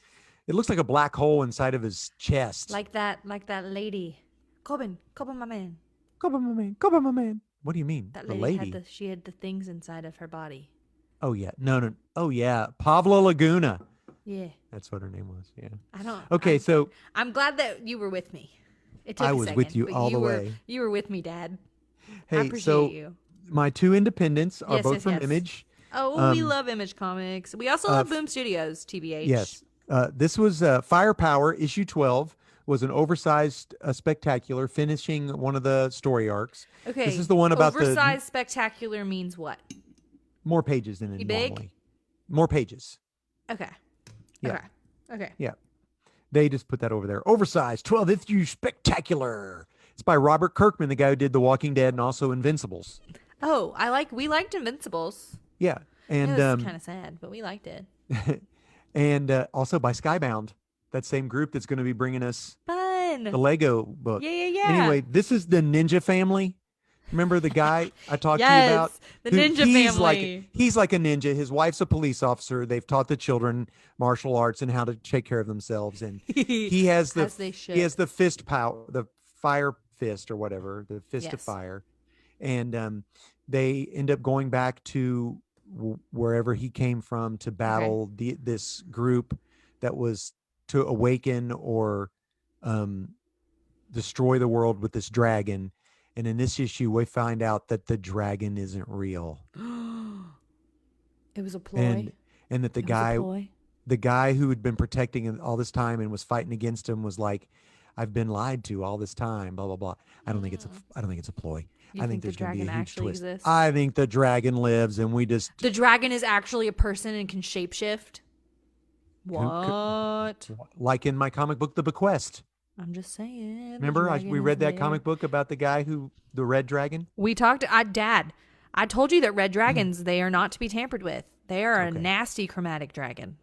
looks like a black hole inside of his chest. Like that lady. Coben, my man. Come on, my man. Come on, my man. What do you mean? That The lady, lady? she had the things inside of her body. Oh, yeah. No. Oh, yeah. Pavla Laguna. Yeah. That's what her name was. Yeah. I don't. Okay, so I'm glad that you were with me. It took I a was second, with you but all the were, way. You were with me, Dad. I Hey, appreciate so you. my 2 independents are Yes, both yes, from yes. Image. Oh, we love Image Comics. We also love Boom Studios, TBH. Yes. This was Firepower, issue 12, was an oversized spectacular finishing one of the story arcs. Okay. This is the one about oversized spectacular means what? more pages than it Big? normally. More pages. Okay. Yeah. Okay. Okay. Yeah. They just put that over there. Oversized 12th issue spectacular. It's by Robert Kirkman, the guy who did The Walking Dead and also Invincibles. Oh, we liked Invincibles. Yeah. And It was kind of sad, but we liked it. and also by Skybound, that same group that's going to be bringing us Fun. the Lego book. Yeah. Anyway, this is the Ninja Family. Remember the guy I talked to you Yes, about? the Ninja Family. He's like a ninja. His wife's a police officer. They've taught the children martial arts and how to take care of themselves. And he has As they should. he has the fist power, the fire fist or whatever, the fist of Yes. fire. And they end up going back to wherever he came from to battle this group that was to awaken or um, destroy the world with this dragon. And in this issue, we find out that the dragon isn't real, It was a and ploy. and that It was a ploy. the guy who had been protecting him all this time and was fighting against him was like, "I've been lied to all this time." Blah blah blah. I don't think it's a ploy. You I think think the there's going to be a dragon huge actually twist. exists? I think the dragon lives, and we just The dragon is actually a person and can shapeshift. What? like in my comic book, The Bequest. I'm just saying. The Remember, dragon we is read that there. comic book about the guy the red dragon. We talked. Dad, I told you that red dragons, they are not to be tampered with. They are a Okay. nasty chromatic dragon.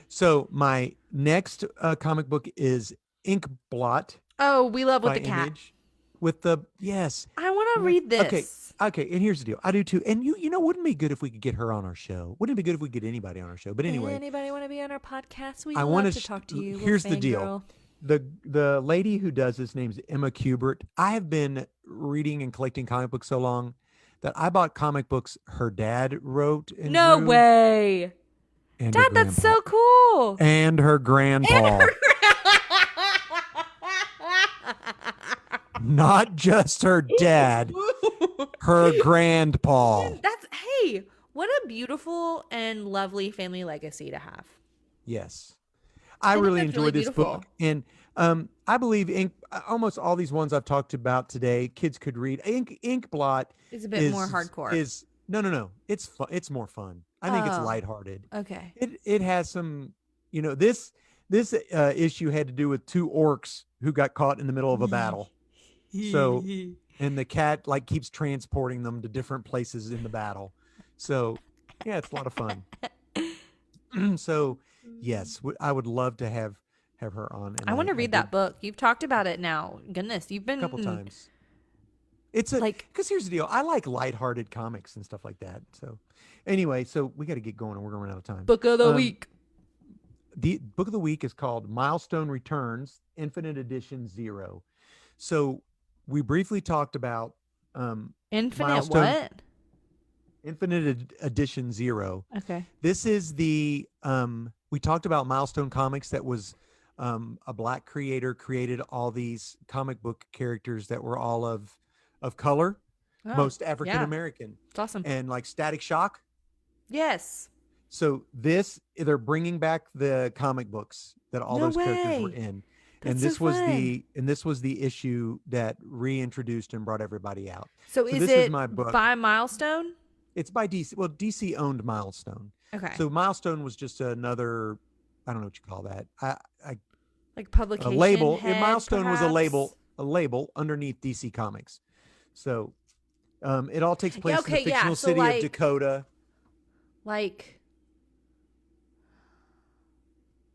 So my next comic book is Ink Blot Oh, we love with by the cat. Image, with the yes. I want to read this. Okay, and here's the deal. I do too. And you know, wouldn't it be good if we could get her on our show? Wouldn't it be good if we could get anybody on our show? But anyway, Anybody want to be on our podcast? We'd I love want to talk to you. We'll Here's the deal. fangirl. The lady who does this name's Emma Kubert. I have been reading and collecting comic books so long that I bought comic books her dad wrote and No drew, way. and her Dad, that's grandpa. so cool. And her grandpa. Not just her dad, her grandpa. That's, hey, what a beautiful and lovely family legacy to have. Yes. I think really that's enjoy really this beautiful. book. And I believe almost all these ones I've talked about today, kids could read. Inkblot It's a bit more hardcore. No. It's fun. It's more fun. I think it's Oh. lighthearted. Okay. It has some, this issue had to do with two orcs who got caught in the middle of a battle. So, and the cat like keeps transporting them to different places in the battle. So, yeah, it's a lot of fun. So, yes, I would love to have her on. And I want to read that did book. You've talked about it now. Goodness, you've been a couple times. It's because here's the deal. I like lighthearted comics and stuff like that. So, anyway, so we got to get going, and we're gonna run out of time. Book of the week. The book of the week is called Milestone Returns, Infinite Edition 0. So we briefly talked about Infinite Milestone- what? Infinite Edition 0. Okay. This is the we talked about Milestone Comics. That was a black creator created all these comic book characters that were all of color, Oh, most African American, it's awesome. and like Static Shock. Yes. So they're bringing back the comic books that all No those characters were way. in. That's And this so was fun. the issue that reintroduced and brought everybody out. So So is this it is my book. by Milestone? It's by DC. Well, DC owned Milestone. Okay. So Milestone was just another, I don't know what you call that. Like A publication label. head, Milestone was a perhaps? label underneath DC Comics. So it all takes place in okay, the yeah, fictional so city like- of Dakota. Like,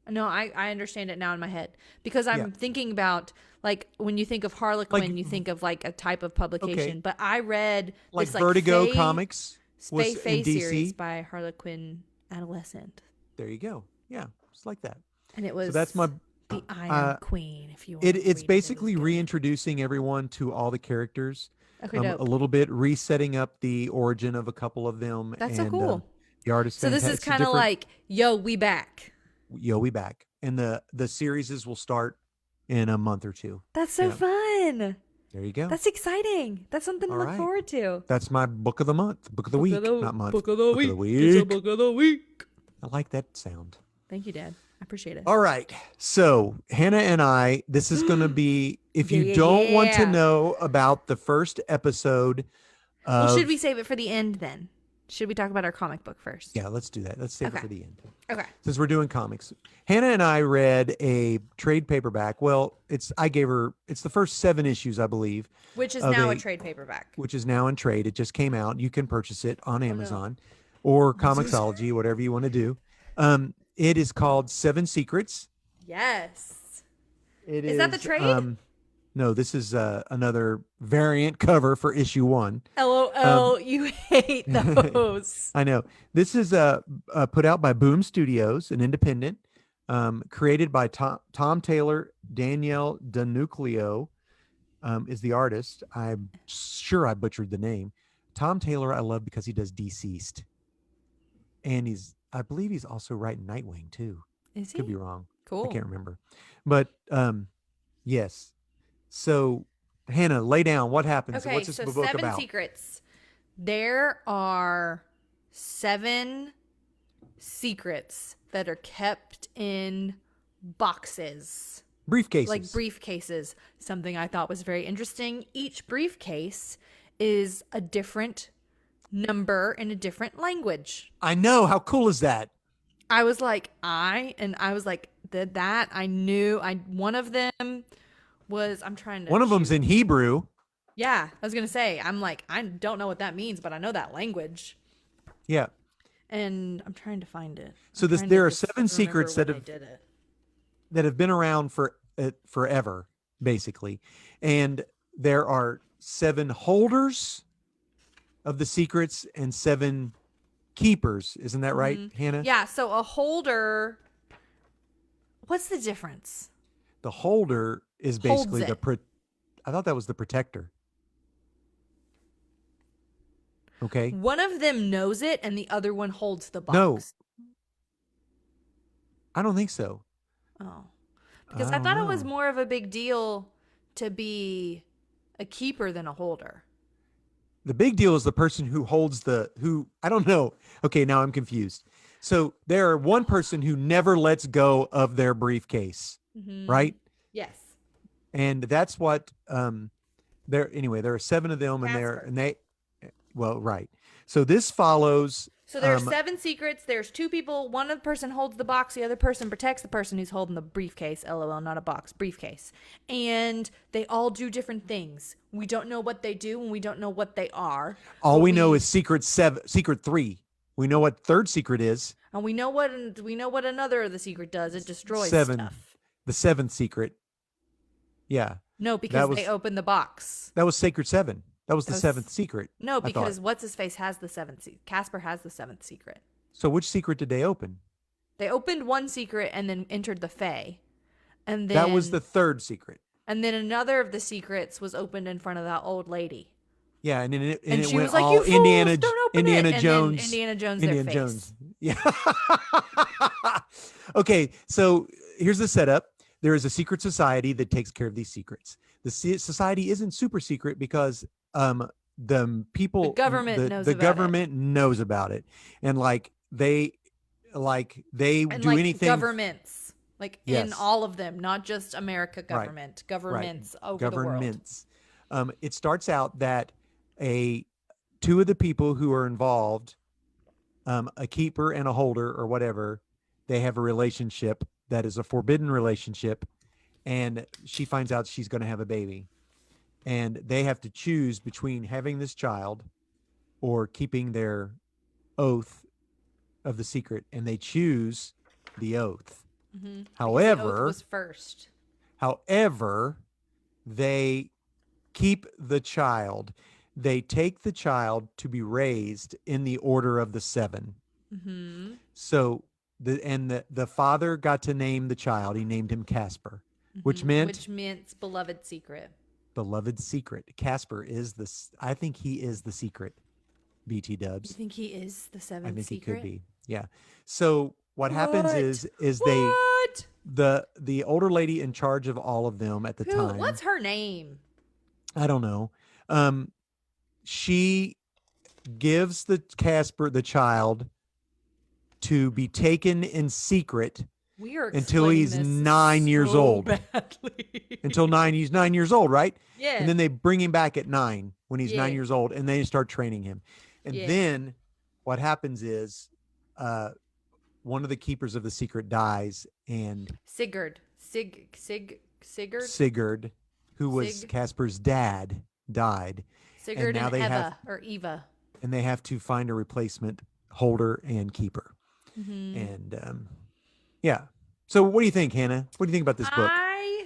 no, I understand it now in my head because I'm Yeah. thinking about like when you think of Harlequin, Like- you think of like a type of publication. But I read Like this Vertigo Fae- Comics was Fae in DC. series by Harlequin Adolescent, There you go. Yeah, just like that. and it was So that's my the Iron Queen. If you want, it's basically reintroducing everyone to all the characters. Okay, A dope. little bit resetting up the origin of a couple of them. That's so and, cool. The artist. So this is kind of like, yo, we back. Yo, we back, and the series will start in a month or two. That's so Yeah. fun. There you go. That's exciting. That's something to All look right. forward to. That's my book of the month, book of the week, not month. Book of the week. week. It's a book of the week. I like that sound. Thank you, Dad. I appreciate it. All right. So Hannah and I, this is going to be, if you Yeah, don't want to yeah. know about the first episode of, Well, should we save it for the end then? Should we talk about our comic book first? yeah, let's do that. Let's save it Okay. for the end. Okay. Since we're doing comics. Hannah and I read a trade paperback. Well, it's the first 7 issues, I believe, Which is of now a trade paperback. which is now in trade. It just came out. You can purchase it Oh, on Amazon or Comixology, whatever you want to do. It is called 7 Secrets. Yes. It Is that the trade? No, this is another variant cover for issue 1. LOL, you hate those. I know. This is put out by Boom Studios, an independent, created by Tom Taylor. Danielle Danucleo is the artist. I'm sure I butchered the name. Tom Taylor I love because he does Deceased. And I believe he's also writing Nightwing too. Is he? Could be wrong. Cool. I can't remember. But Yes. So, Hannah, lay down. What happens? Okay, What's this so book seven about? secrets. There are seven secrets that are kept in boxes, like Briefcases. briefcases. Something I thought was very interesting. Each briefcase is a different number in a different language. I know. How cool is that? I was like that I knew I one of them was I'm trying to One of them's shoot. in Hebrew. Yeah, I was gonna say I'm like I don't know what that means, but I know that language, Yeah. and I'm trying to find it. I'm So this trying to there are just seven remember secrets when they did it. that have been around for forever, basically, and there are seven holders of the secrets and seven keepers. Isn't that right, Hannah? Yeah, so a holder. What's the difference? The holder is Holds basically it. I thought that was the protector. Okay. One of them knows it, and the other one holds the No, box. I don't think so. Oh, because I I don't thought it was know. more of a big deal to be a keeper than a holder. The big deal is the person who holds who I don't know. Okay, now I'm confused. So there are one person who never lets go of their briefcase, Mm-hmm. right? Yes, And that's what there are seven of them Casper. and they well, right. So this follows So there are seven secrets. There's two people. One of the person holds the box. The other person protects the person who's holding the briefcase. LOL, not a box, briefcase. And they all do different things. We don't know what they do and we don't know what they are. all But we know is secret 3. We know what third secret is. and we know what another of the secret does. It destroys 7. stuff. The seventh secret. Yeah. No, That because they was open the box. that was sacred 7. That was the That seventh was, secret. no, I thought. because what's his face has the seventh secret. Casper has the seventh secret. So which secret did they open? They opened one secret and then entered the Fae. And That was then the third secret. And then another of the secrets was opened in front of that old lady. Yeah, and And it she went was like, all "You fools, don't open Indiana it." And Jones, then Indiana Jones their Indiana face. Jones. Yeah. Okay, so here's the setup. There is a secret society that takes care of these secrets. The society isn't super secret because the people The government knows the about it. government knows about it, and they And do like anything. governments. Like in Yes. all of them, not just America Right. government, Right. governments over the world. Governments. It starts out that a two of the people who are involved, a keeper and a holder or whatever, they have a relationship that is a forbidden relationship, and she finds out she's going to have a baby, and they have to choose between having this child or keeping their oath of the secret, and they choose the oath. Mm-hmm. The oath However, was first. However, they keep the child. They take the child to be raised in the order of the 7. Mm-hmm. So the father got to name the child. He named him Casper, which meant beloved secret. beloved secret. Casper is I think he is the secret. BT You Dubs. think he is the I seventh think secret? he could be. Yeah. So what happens is what? the older lady in charge of all of them at the time. What's her name? I don't know. She gives the child to be taken in secret We are until he's explaining this 9 years so old. badly. Until he's 9 years old, right? Yeah. And then they bring him back at 9 when he's Yeah. 9 years old, and they start training him. And Yeah. then what happens is, one of the keepers of the secret dies, and Sigurd, who was Sig- Casper's dad, died. Sigurd now and they Eva have- or Eva. And they have to find a replacement holder and keeper. Mm-hmm. And yeah. So what do you think, Hannah? What do you think about this book?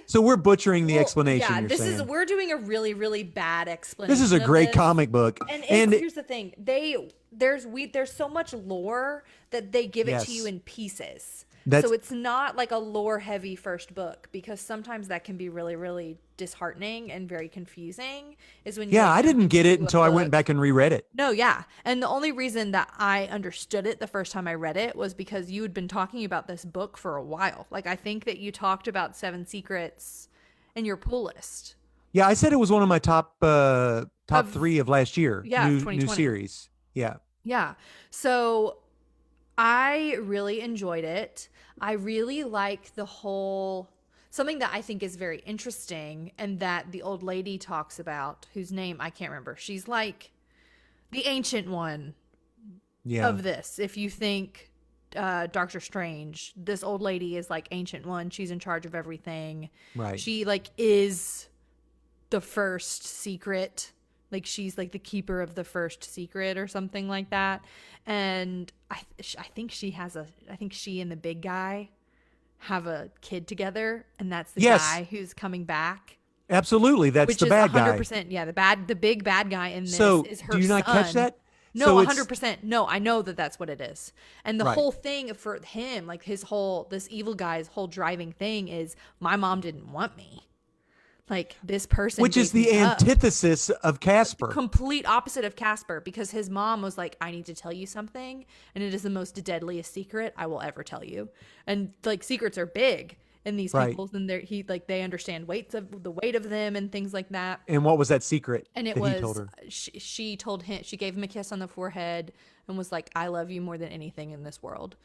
So we're butchering the explanation. Yeah, you're saying. we're doing a really, really bad explanation. This is a great this. comic book. And here's the thing: there's so much lore that they give it to Yes. you in pieces. That's- So it's not like a lore heavy first book, because sometimes that can be really, really disheartening and very confusing. Is when Yeah, like, I didn't get it into a until I went book. back and reread it. No, yeah. And the only reason that I understood it the first time I read it was because you had been talking about this book for a while. Like, I think that you talked about Seven Secrets in your pull list Yeah, I said it was one of my top of 3 of last year. yeah, of New 2020. series. Yeah. Yeah. So I really enjoyed it. I really like the whole something that I think is very interesting and that the old lady talks about, whose name I can't remember. She's like the ancient one Yeah. of this. If you think Doctor Strange, this old lady is like ancient one. She's in charge of everything. Right. She like is the first secret. Like she's like the keeper of the first secret or something like that. And I think I think she and the big guy have a kid together, and that's the Yes. guy who's coming back, Absolutely. That's which the is bad guy. 100%. Yeah, the big bad guy in this So, is do her you not catch son. that? No, So it's 100%. No, I know that that's what it is. And the right. whole thing for him, like this evil guy's whole driving thing is my mom didn't want me. Like this person Which is gave me the up. antithesis of Casper. Complete opposite of Casper, because his mom was like, I need to tell you something, and it is the most deadliest secret I will ever tell you. And like secrets are big in these Right. people's, and they understand the weight of them and things like that. And what was that secret And it that he told was her? she told him, she gave him a kiss on the forehead and was like, I love you more than anything in this world.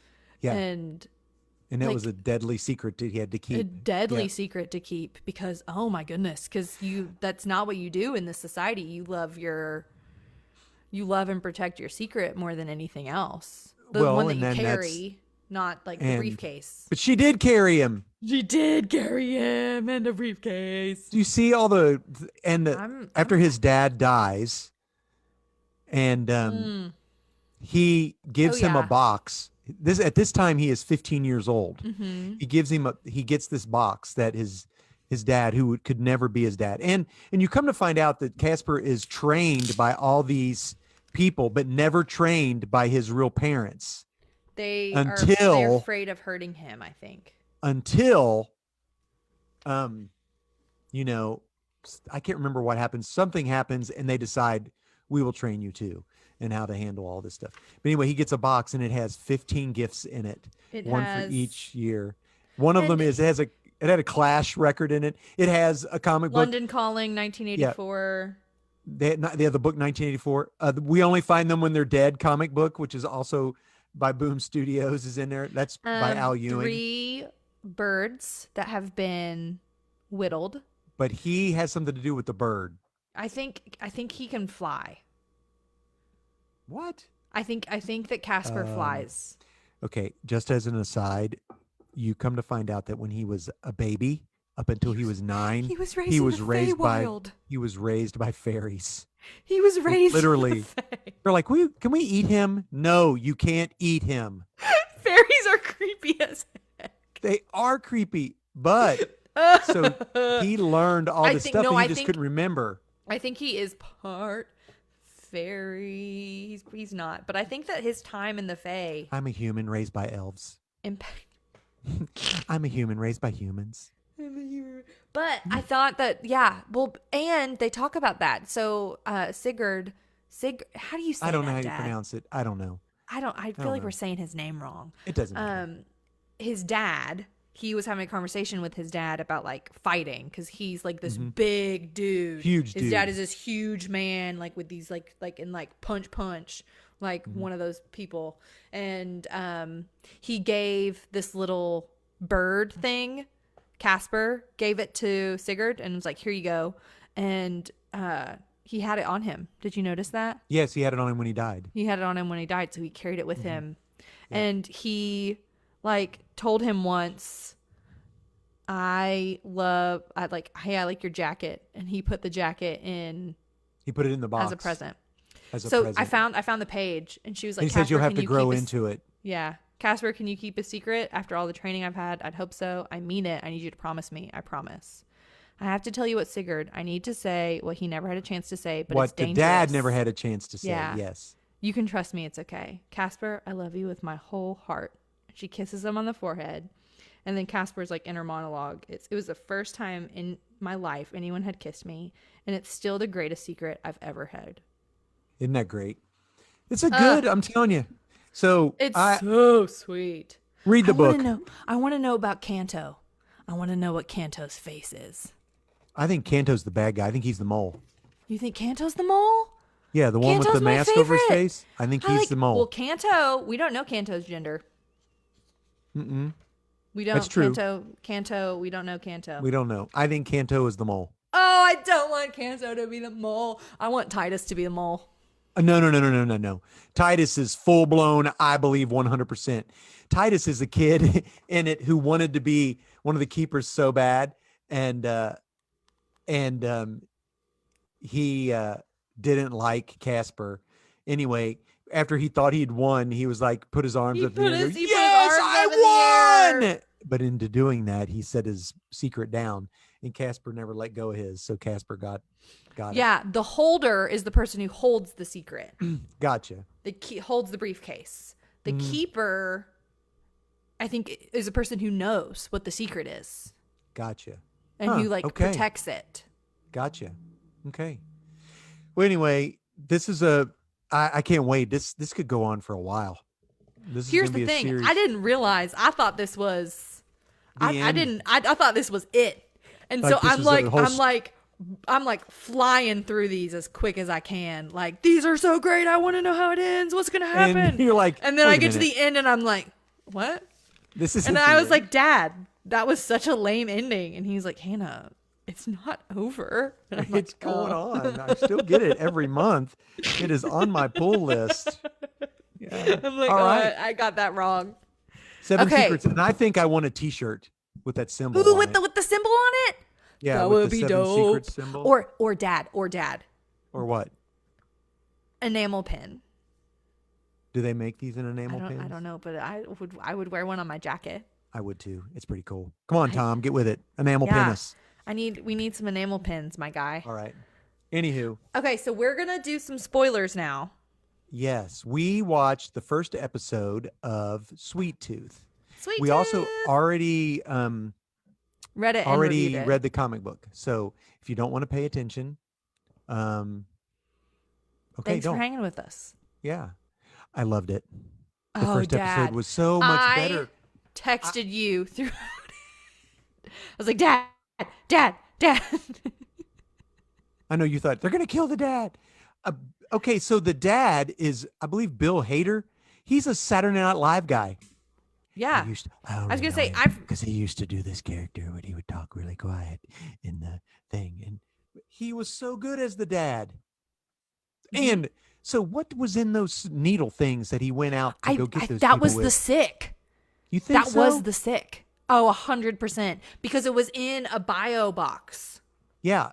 Yeah. And And that like, was a deadly secret that he had to keep. a deadly Yeah. secret to keep, because oh my goodness, because that's not what you do in this society. You love and protect your secret more than anything else, the Well, one that and you then carry, not like the and briefcase. but she did carry him. She did carry him in a briefcase. Do you see all the after his dad dies, and he gives him a yeah. box. This at this time he is 15 years old. Mm-hmm. He gets this box that his dad, who could never be his dad, and you come to find out that Casper is trained by all these people, but never trained by his real parents They're until afraid of hurting him, I think. until you know, I can't remember what happens. Something happens, and they decide we will train you too, and how to handle all this stuff. But anyway, he gets a box, and it has 15 gifts in it, one for each year. One of them is it had a Clash record in it. It has a comic book. London Calling, 1984. They have the book 1984. We Only Find Them When They're Dead comic book, which is also by Boom Studios, is in there. That's by Al Ewing. 3 birds that have been whittled. But he has something to do with the bird. I think he can fly. What? I think that Casper flies. Okay, just as an aside, you come to find out that when he was a baby, up until he was 9, He was raised he in was the raised by Feywild. he was raised by fairies. He was raised Literally. in the Fey. They're like, can we eat him? No, you can't eat him. Fairies are creepy as heck. They are creepy, but so he learned all this stuff and he just couldn't remember. I think he is part fairy. He's not, but I think that his time in the Fae I'm a human raised by elves. impact. I'm a human raised by humans. But I thought that, yeah, well, and they talk about that. So Sigurd, how do you say I don't know that, how you Dad? pronounce it. I don't know. I feel like we're saying his name wrong. It doesn't matter. His dad, he was having a conversation with his dad about like fighting, because he's like this big dude. Huge his dude. dad is this huge man, like with these like in like punch, like one of those people. And he gave this little bird thing. Casper gave it to Sigurd and was like, here you go. And he had it on him. Did you notice that? Yes, he had it on him when he died. He had it on him when he died, so he carried it with him. Yeah. And he like told him once, I like your jacket. And he put the jacket in. He put it in the box as a present. Present. I found the page, and she was like, he says you'll have to grow into it. Yeah. Casper, can you keep a secret after all the training I've had? I'd hope so. I mean it. I need you to promise me. I promise. I have to tell you what Sigurd, I need to say what he never had a chance to say, but it's dangerous. What the dad never had a chance to say, yeah. Yes. You can trust me. It's okay. Casper, I love you with my whole heart. She kisses him on the forehead. And then Casper's like inner monologue. It was the first time in my life anyone had kissed me. And it's still the greatest secret I've ever had. Isn't that great? It's a good, I'm telling you. So it's so sweet. Read the book. I want to know about Kanto. I want to know what Kanto's face is. I think Kanto's the bad guy. I think he's the mole. You think Kanto's the mole? Yeah, the one with Kanto's the my mask over his favorite. face. I think he's the mole. Well, Kanto, we don't know Kanto's gender. Mm-mm. We don't. That's true. Kanto, we don't know Kanto. We don't know. I think Kanto is the mole. Oh, I don't want Kanto to be the mole. I want Titus to be the mole. No. Titus is full blown, I believe 100%. Titus is a kid in it who wanted to be one of the keepers so bad. And he didn't like Casper. Anyway, after he thought he'd won, he was like, put his arms up in the air. Yes, I won! But into doing that, he set his secret down, and Casper never let go of his. So Casper got it. Yeah, the holder is the person who holds the secret. Gotcha. The key holds the briefcase. The keeper, I think, is a person who knows what the secret is. Gotcha. And who protects it. Gotcha. Okay. Well, anyway, this is I can't wait. This could go on for a while. Here's the thing. I didn't realize. I thought this was. I thought this was it. And so I'm like flying through these as quick as I can. Like, these are so great. I want to know how it ends. What's gonna happen? And you're like, and then I get to the end, and I'm like, what? This is. And then I was like, Dad, that was such a lame ending. And he's like, Hannah, it's not over. And I'm it's going on. I still get it every month. It is on my pull list. Yeah. I'm like, all right. I got that wrong. 7 secrets, and I think I want a T-shirt with that symbol. Ooh, with the symbol on it. Yeah, that with would the be 7 dope. secrets symbol. Or dad. Or what? Enamel pin. Do they make these in enamel pins? I don't know, but I would wear one on my jacket. I would too. It's pretty cool. Come on, Tom, get with it. Enamel pin us. We need some enamel pins, my guy. All right. Anywho. Okay, so we're gonna do some spoilers now. Yes, we watched the first episode of Sweet Tooth. We Tooth. also already read it. Already read the comic book. So if you don't want to pay attention, okay, thanks for hanging with us. Yeah, I loved it. The first episode was so much better. Texted you throughout it. I was like, Dad. I know you thought they're gonna kill the dad. Okay, so the dad is, I believe, Bill Hader. He's a Saturday Night Live guy. Yeah. I was gonna say, because he used to do this character when he would talk really quiet in the thing, and he was so good as the dad. And so, what was in those needle things that he went out to go get those? That was the sick. You think that was the sick? Oh, 100%, because it was in a bio box. Yeah.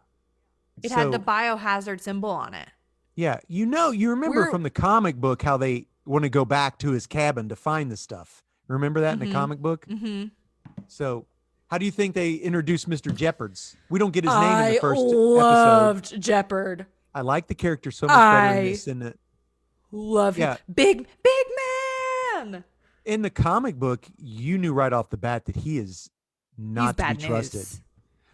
It had the biohazard symbol on it. Yeah, you remember from the comic book how they want to go back to his cabin to find the stuff. Remember that in the comic book? Mm-hmm. So, how do you think they introduced Mr. Jeppards? We don't get his name in the first episode. I loved Jeppard. I like the character so much better in this. Love him. Big man. In the comic book, you knew right off the bat that he is not to be trusted.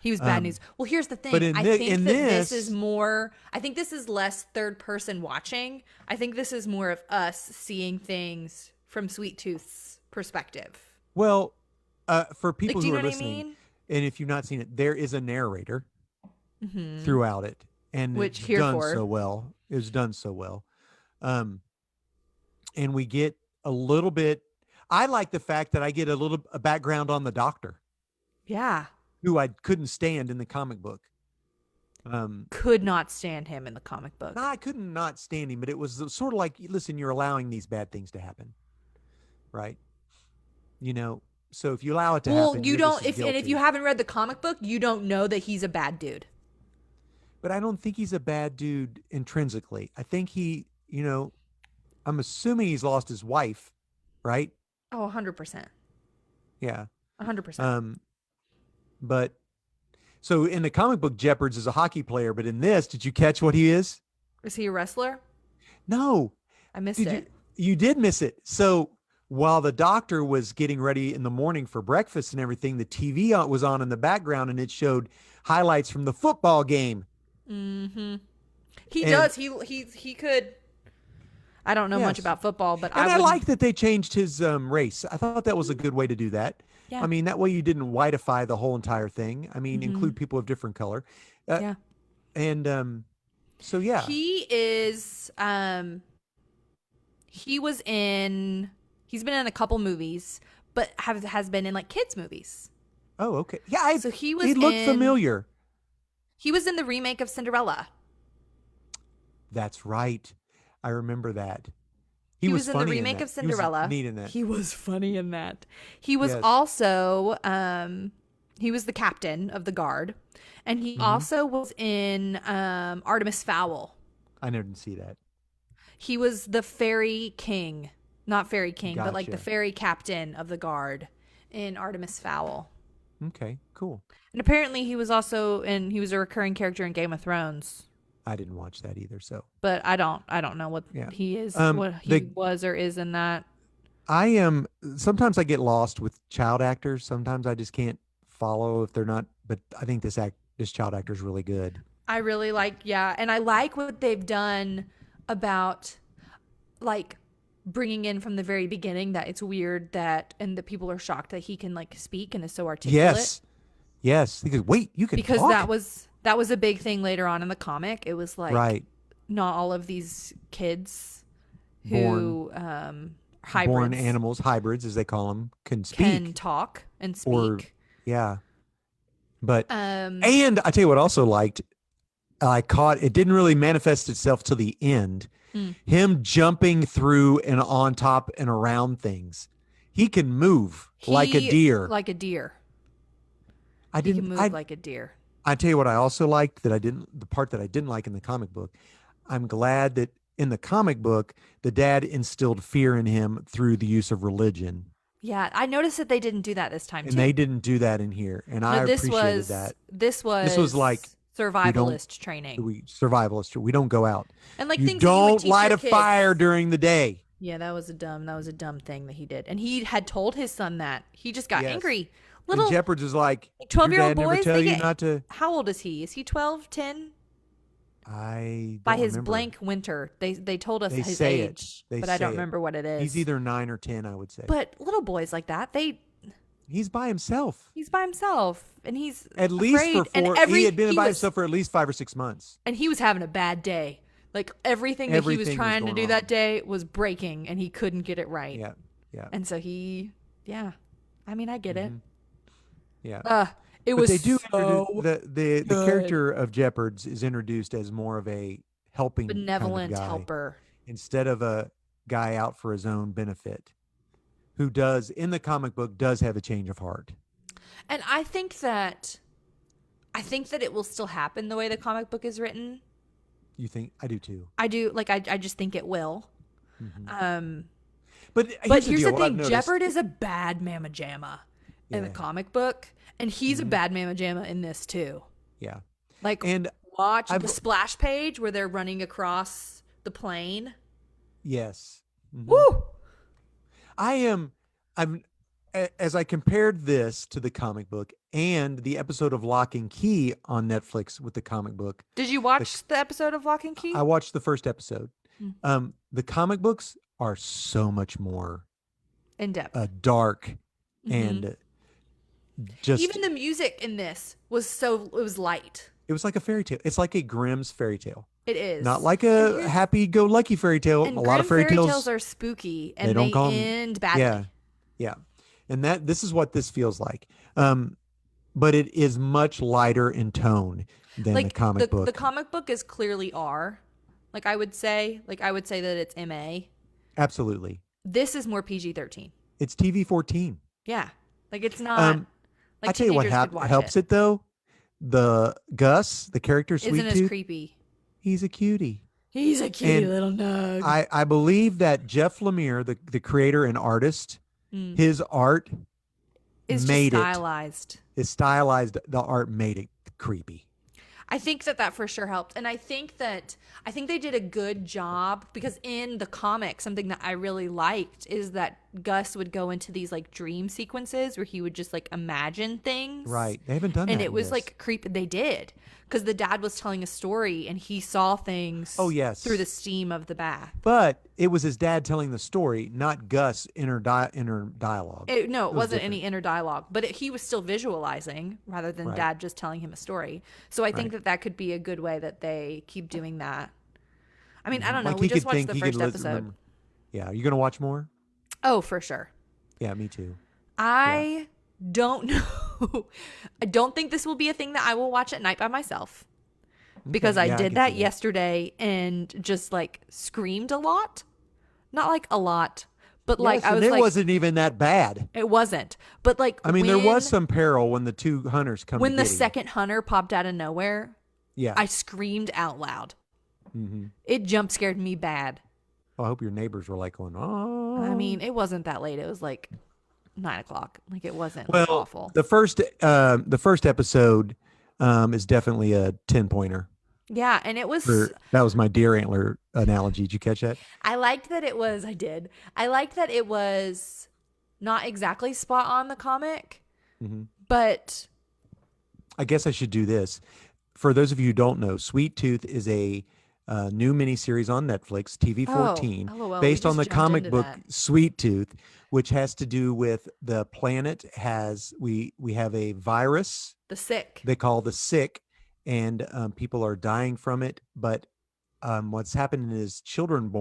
He was bad news. Well, here's the thing. But I think this is more. I think this is less third person watching. I think this is more of us seeing things from Sweet Tooth's perspective. Well, for people who are listening, I mean? And if you've not seen it, there is a narrator throughout it, and which it's done so well. It was done so well, and we get a little bit. I like the fact that I get a background on the doctor. Yeah. Who I couldn't stand in the comic book. Could not stand him in the comic book. No, I couldn't not stand him, but it was sort of like, listen, you're allowing these bad things to happen, right? So if you allow it to happen, well, you don't. If you haven't read the comic book, you don't know that he's a bad dude. But I don't think he's a bad dude intrinsically. I think I'm assuming he's lost his wife, right? Oh, 100%. Yeah. 100%. But so in the comic book, Jeppards is a hockey player, but in this, did you catch what he is? Is he a wrestler? No. I missed it. You did miss it. So while the doctor was getting ready in the morning for breakfast and everything, the TV was on in the background and it showed highlights from the football game. Mm-hmm. He does. He could. I don't know much about football, but I like that they changed his race. I thought that was a good way to do that. Yeah. I mean, that way you didn't whiteify the whole entire thing. I mean, Mm-hmm. include people of different color. Uh, Yeah. and so, yeah. He is he was in he's been in a couple movies, but has been in like kids movies. Oh, okay. Yeah, So he looked familiar. he was in the remake of Cinderella. That's right. I remember that. He He was was in the funny in remake that. of He was Cinderella. neat in that. He was funny in that. He was Yes. also he was the captain of the guard, and he Hmm. also was in Artemis Fowl. I didn't see that. He was the fairy king, not fairy king, but like the Gotcha. fairy captain of the guard in Artemis Fowl. Okay, cool. And apparently he was a recurring character in Game of Thrones. I didn't watch that either. So, But I don't know what yeah. he is, Um, what he the was or is in that. I am sometimes I get lost with child actors. Sometimes I just can't follow if they're not. But I think this child actor is really good. I really like, yeah, and I like what they've done about like bringing in from the very beginning that it's weird that and the people are shocked that he can like speak and is so articulate. Yes, yes. Because wait, you can Because talk? that was a big thing later on in the comic. It was like Right. not all of these kids Born who hybrids born animals, hybrids as they call them, can can speak. talk and Or speak. yeah, but Um and I tell you what, I also liked. I caught it didn't really manifest itself to the end. Mm. Him jumping through and on top and around things. He can move like a deer. Like a deer. I He didn't. can move like a deer. I tell you what, I also liked that I didn't. The part that I didn't like in the comic book. I'm glad that in the comic book, the dad instilled fear in him through the use of religion, Yeah, I noticed that they didn't do that this time and too. they didn't do that in here, and I No, appreciated that. This was like, survivalist training. We survivalists. We don't go out. And like You things that you would don't teach light your a kids. fire during the day. Yeah, that was a dumb thing that he did. And he had told his son that. He just got Yes. angry. And Little Jeopards is like, 12-year-old your dad never boys, tell they you get, not to. how old is he? Is he 12, 10? I By don't his remember. blank winter. They told us They his say it. age, They but I don't say it. remember what it is. He's either 9 or 10, I would say. But little boys like that, He's by himself. he's by himself and he's At least afraid. for 4. And He had been he by was- himself for at least 5 or 6 months. and he was having a bad day. Like everything that he was Everything was trying to going do wrong. that day was breaking and he couldn't get it right. Yeah. Yeah. And so yeah. I mean, I get it. Yeah. It But was they do so the good. character of Jeopards is introduced as more of a helping benevolent kind of guy, helper. instead of a guy out for his own benefit, who does in the comic book does have a change of heart. And I think that it will still happen the way the comic book is written. You think? I do too. I do, like I just think it will. But But the here's deal, the what I've thing, noticed- Jeopard is a bad mamma jamma in the Yeah. comic book, and he's a bad mamma jamma in this too. Yeah. Like, And watch I've- the splash page where they're running across the plane. yes. Mhm. Woo! I'm as I compared this to the comic book and the episode of Lock and Key on Netflix with the comic book. Did you watch the episode of Lock and Key? I watched the first episode. Mm. The comic books are so much more In depth. dark Mhm. and just Even the music in this it was light. it was like a fairy tale. It's like a Grimm's fairy tale. It is. Not like And a here's- happy-go-lucky fairy tale. And A lot of Grimm fairy tales are spooky and they they, don't call 'em- end badly. Yeah. Yeah. And this is what this feels like. But it is much lighter in tone than the comic book. The comic book is clearly R. I would say that it's MA. Absolutely. This is more PG-13. It's TV-14. Yeah. It's not I tell you what teenagers could watch helps it though. The Gus, the character Sweet Isn't as Tooth, creepy. he's a cutie. He's a cute And little nug. I believe that Jeff Lemire, the creator and artist, his art It's made just stylized. His stylized the art made it creepy. I think that for sure helped. And I think they did a good job because in the comic, something that I really liked is that Gus would go into these dream sequences where he would just imagine things. Right. They haven't done that. And it in was this. creepy. They did. because the dad was telling a story and he saw things Oh, yes. through the steam of the bath. But it was his dad telling the story, not Gus inner dialogue. No, it wasn't different. any inner dialogue, but he was still visualizing rather than Right. dad just telling him a story. So I think Right. that could be a good way that they keep doing that. I mean, I don't know. Like We he just could watched think the he could first episode. remember. Yeah, you gonna watch more? Oh, for sure. Yeah, me too. I don't know. I don't think this will be a thing that I will watch at night by myself because Okay, I yeah, did can that see yesterday and just like screamed a lot. Not like a lot, but like Yes, I was and it like, wasn't even that bad. it wasn't. But like, I mean, there was some peril when the two hunters come. when to the get him. second hunter popped out of nowhere, Yeah. I screamed out loud. Mm-hmm. It jump scared me bad. Well, I hope your neighbors were like going, "Oh." I mean, it wasn't that late. It was like 9 o'clock. Like it wasn't well, like awful. the first episode is definitely a 10-pointer. Yeah, and it was. That was my deer antler analogy. Did you catch that? I liked that it was. I did. I liked that it was not exactly spot on the comic, but I guess I should do this. For those of you who don't know, Sweet Tooth is a new miniseries on Netflix, TV 14, Oh, LOL, based we on the just jumped comic into book that. Sweet Tooth, which has to do with the planet has we have a virus the sick. they call the sick, and people are dying from it. But what's happening is children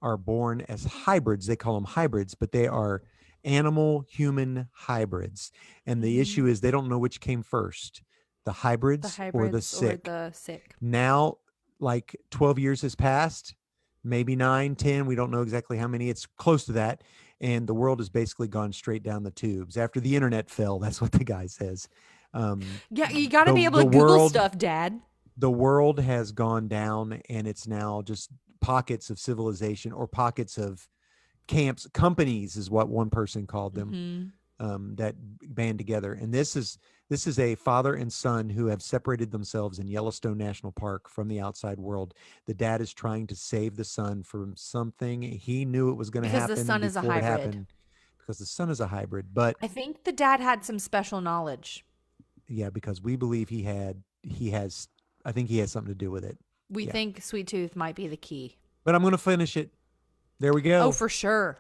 are born as hybrids. They call them hybrids, but they are animal human hybrids. And the issue is they don't know which came first, the hybrids, or the sick. the sick. Now, like 12 years has passed, maybe 9, 10. We don't know exactly how many. It's close to that. And the world has basically gone straight down the tubes. After the internet fell, that's what the guy says. Yeah, you got to be able the to Google world- stuff, Dad. The world has gone down, and it's now just pockets of civilization or pockets of camps. Companies is what one person called them. That band together. And this is a father and son who have separated themselves in Yellowstone National Park from the outside world. The dad is trying to save the son from something. He knew it was going to Because happen the son is a before it hybrid. happened, because the son is a hybrid. But I think the dad had some special knowledge. yeah, because we believe he has I think he has something to do with it. We think Sweet Tooth might be the key. But I'm going to finish it. There we go. Oh, for sure.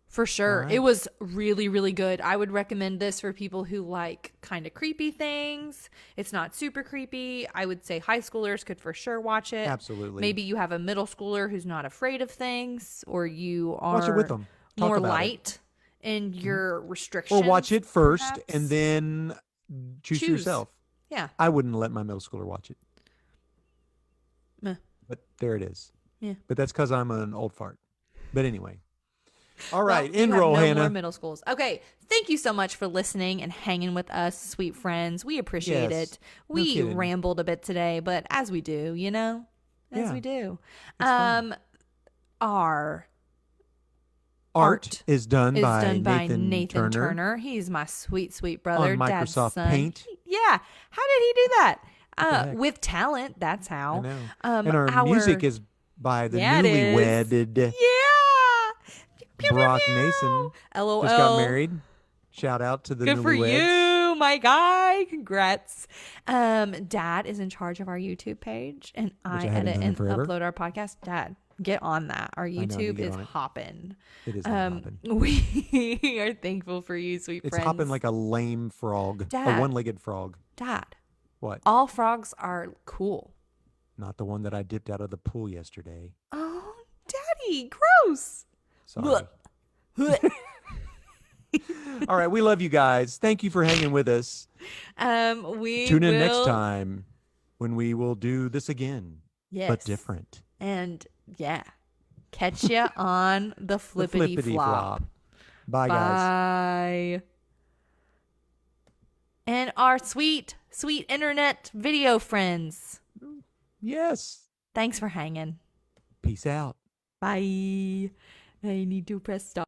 For sure. right. It was really, really good. I would recommend this for people who like kind of creepy things. It's not super creepy. I would say high schoolers could for sure watch it. Absolutely. Maybe you have a middle schooler who's not afraid of things, or you are Watch it with them. Talk more about it. light in your restrictions. Or watch it first perhaps. and then choose for yourself. Yeah. I wouldn't let my middle schooler watch it. Meh. But there it is. Yeah. But that's because I'm an old fart. But anyway. All Well, right. you End have roll, no Hannah. more middle schools. Okay. Thank you so much for listening and hanging with us, sweet friends. We appreciate Yes. it. No We kidding. rambled a bit today, but as we do, you know? As Yeah. we do. It's fun. Our Art is done is by done by Nathan, Nathan Turner. Turner. He's my sweet, sweet brother. On Dad's Microsoft son. Paint. Yeah. How did he do that? the heck? With talent. That's I how. know. And our music is by the Yeah, it is. newlywed Yeah. Pew, pew, Brock pew. Nason. LOL. Just got married. Shout out to the Good for newlyweds. you, my guy. Congrats. Dad is in charge of our YouTube page, and I I haven't edit done in and forever. upload our podcast. Dad, get on that. Our know, I need to YouTube get is on it. hopping. It is not hopping. We are thankful for you, sweet It's friends. hopping like a lame frog. Dad. A one-legged frog. Dad. What? All frogs are cool. Not the one that I dipped out of the pool yesterday. Oh, Daddy, gross. Sorry. All right. We love you guys. Thank you for hanging with us. We Tune in next will- time when we will do this again, Yes. but different. And yeah, catch ya on the The flippity flop. Bye, guys. Bye. And our sweet, sweet internet video friends. Yes. Thanks for hanging. Peace out. Bye. I need to press stop.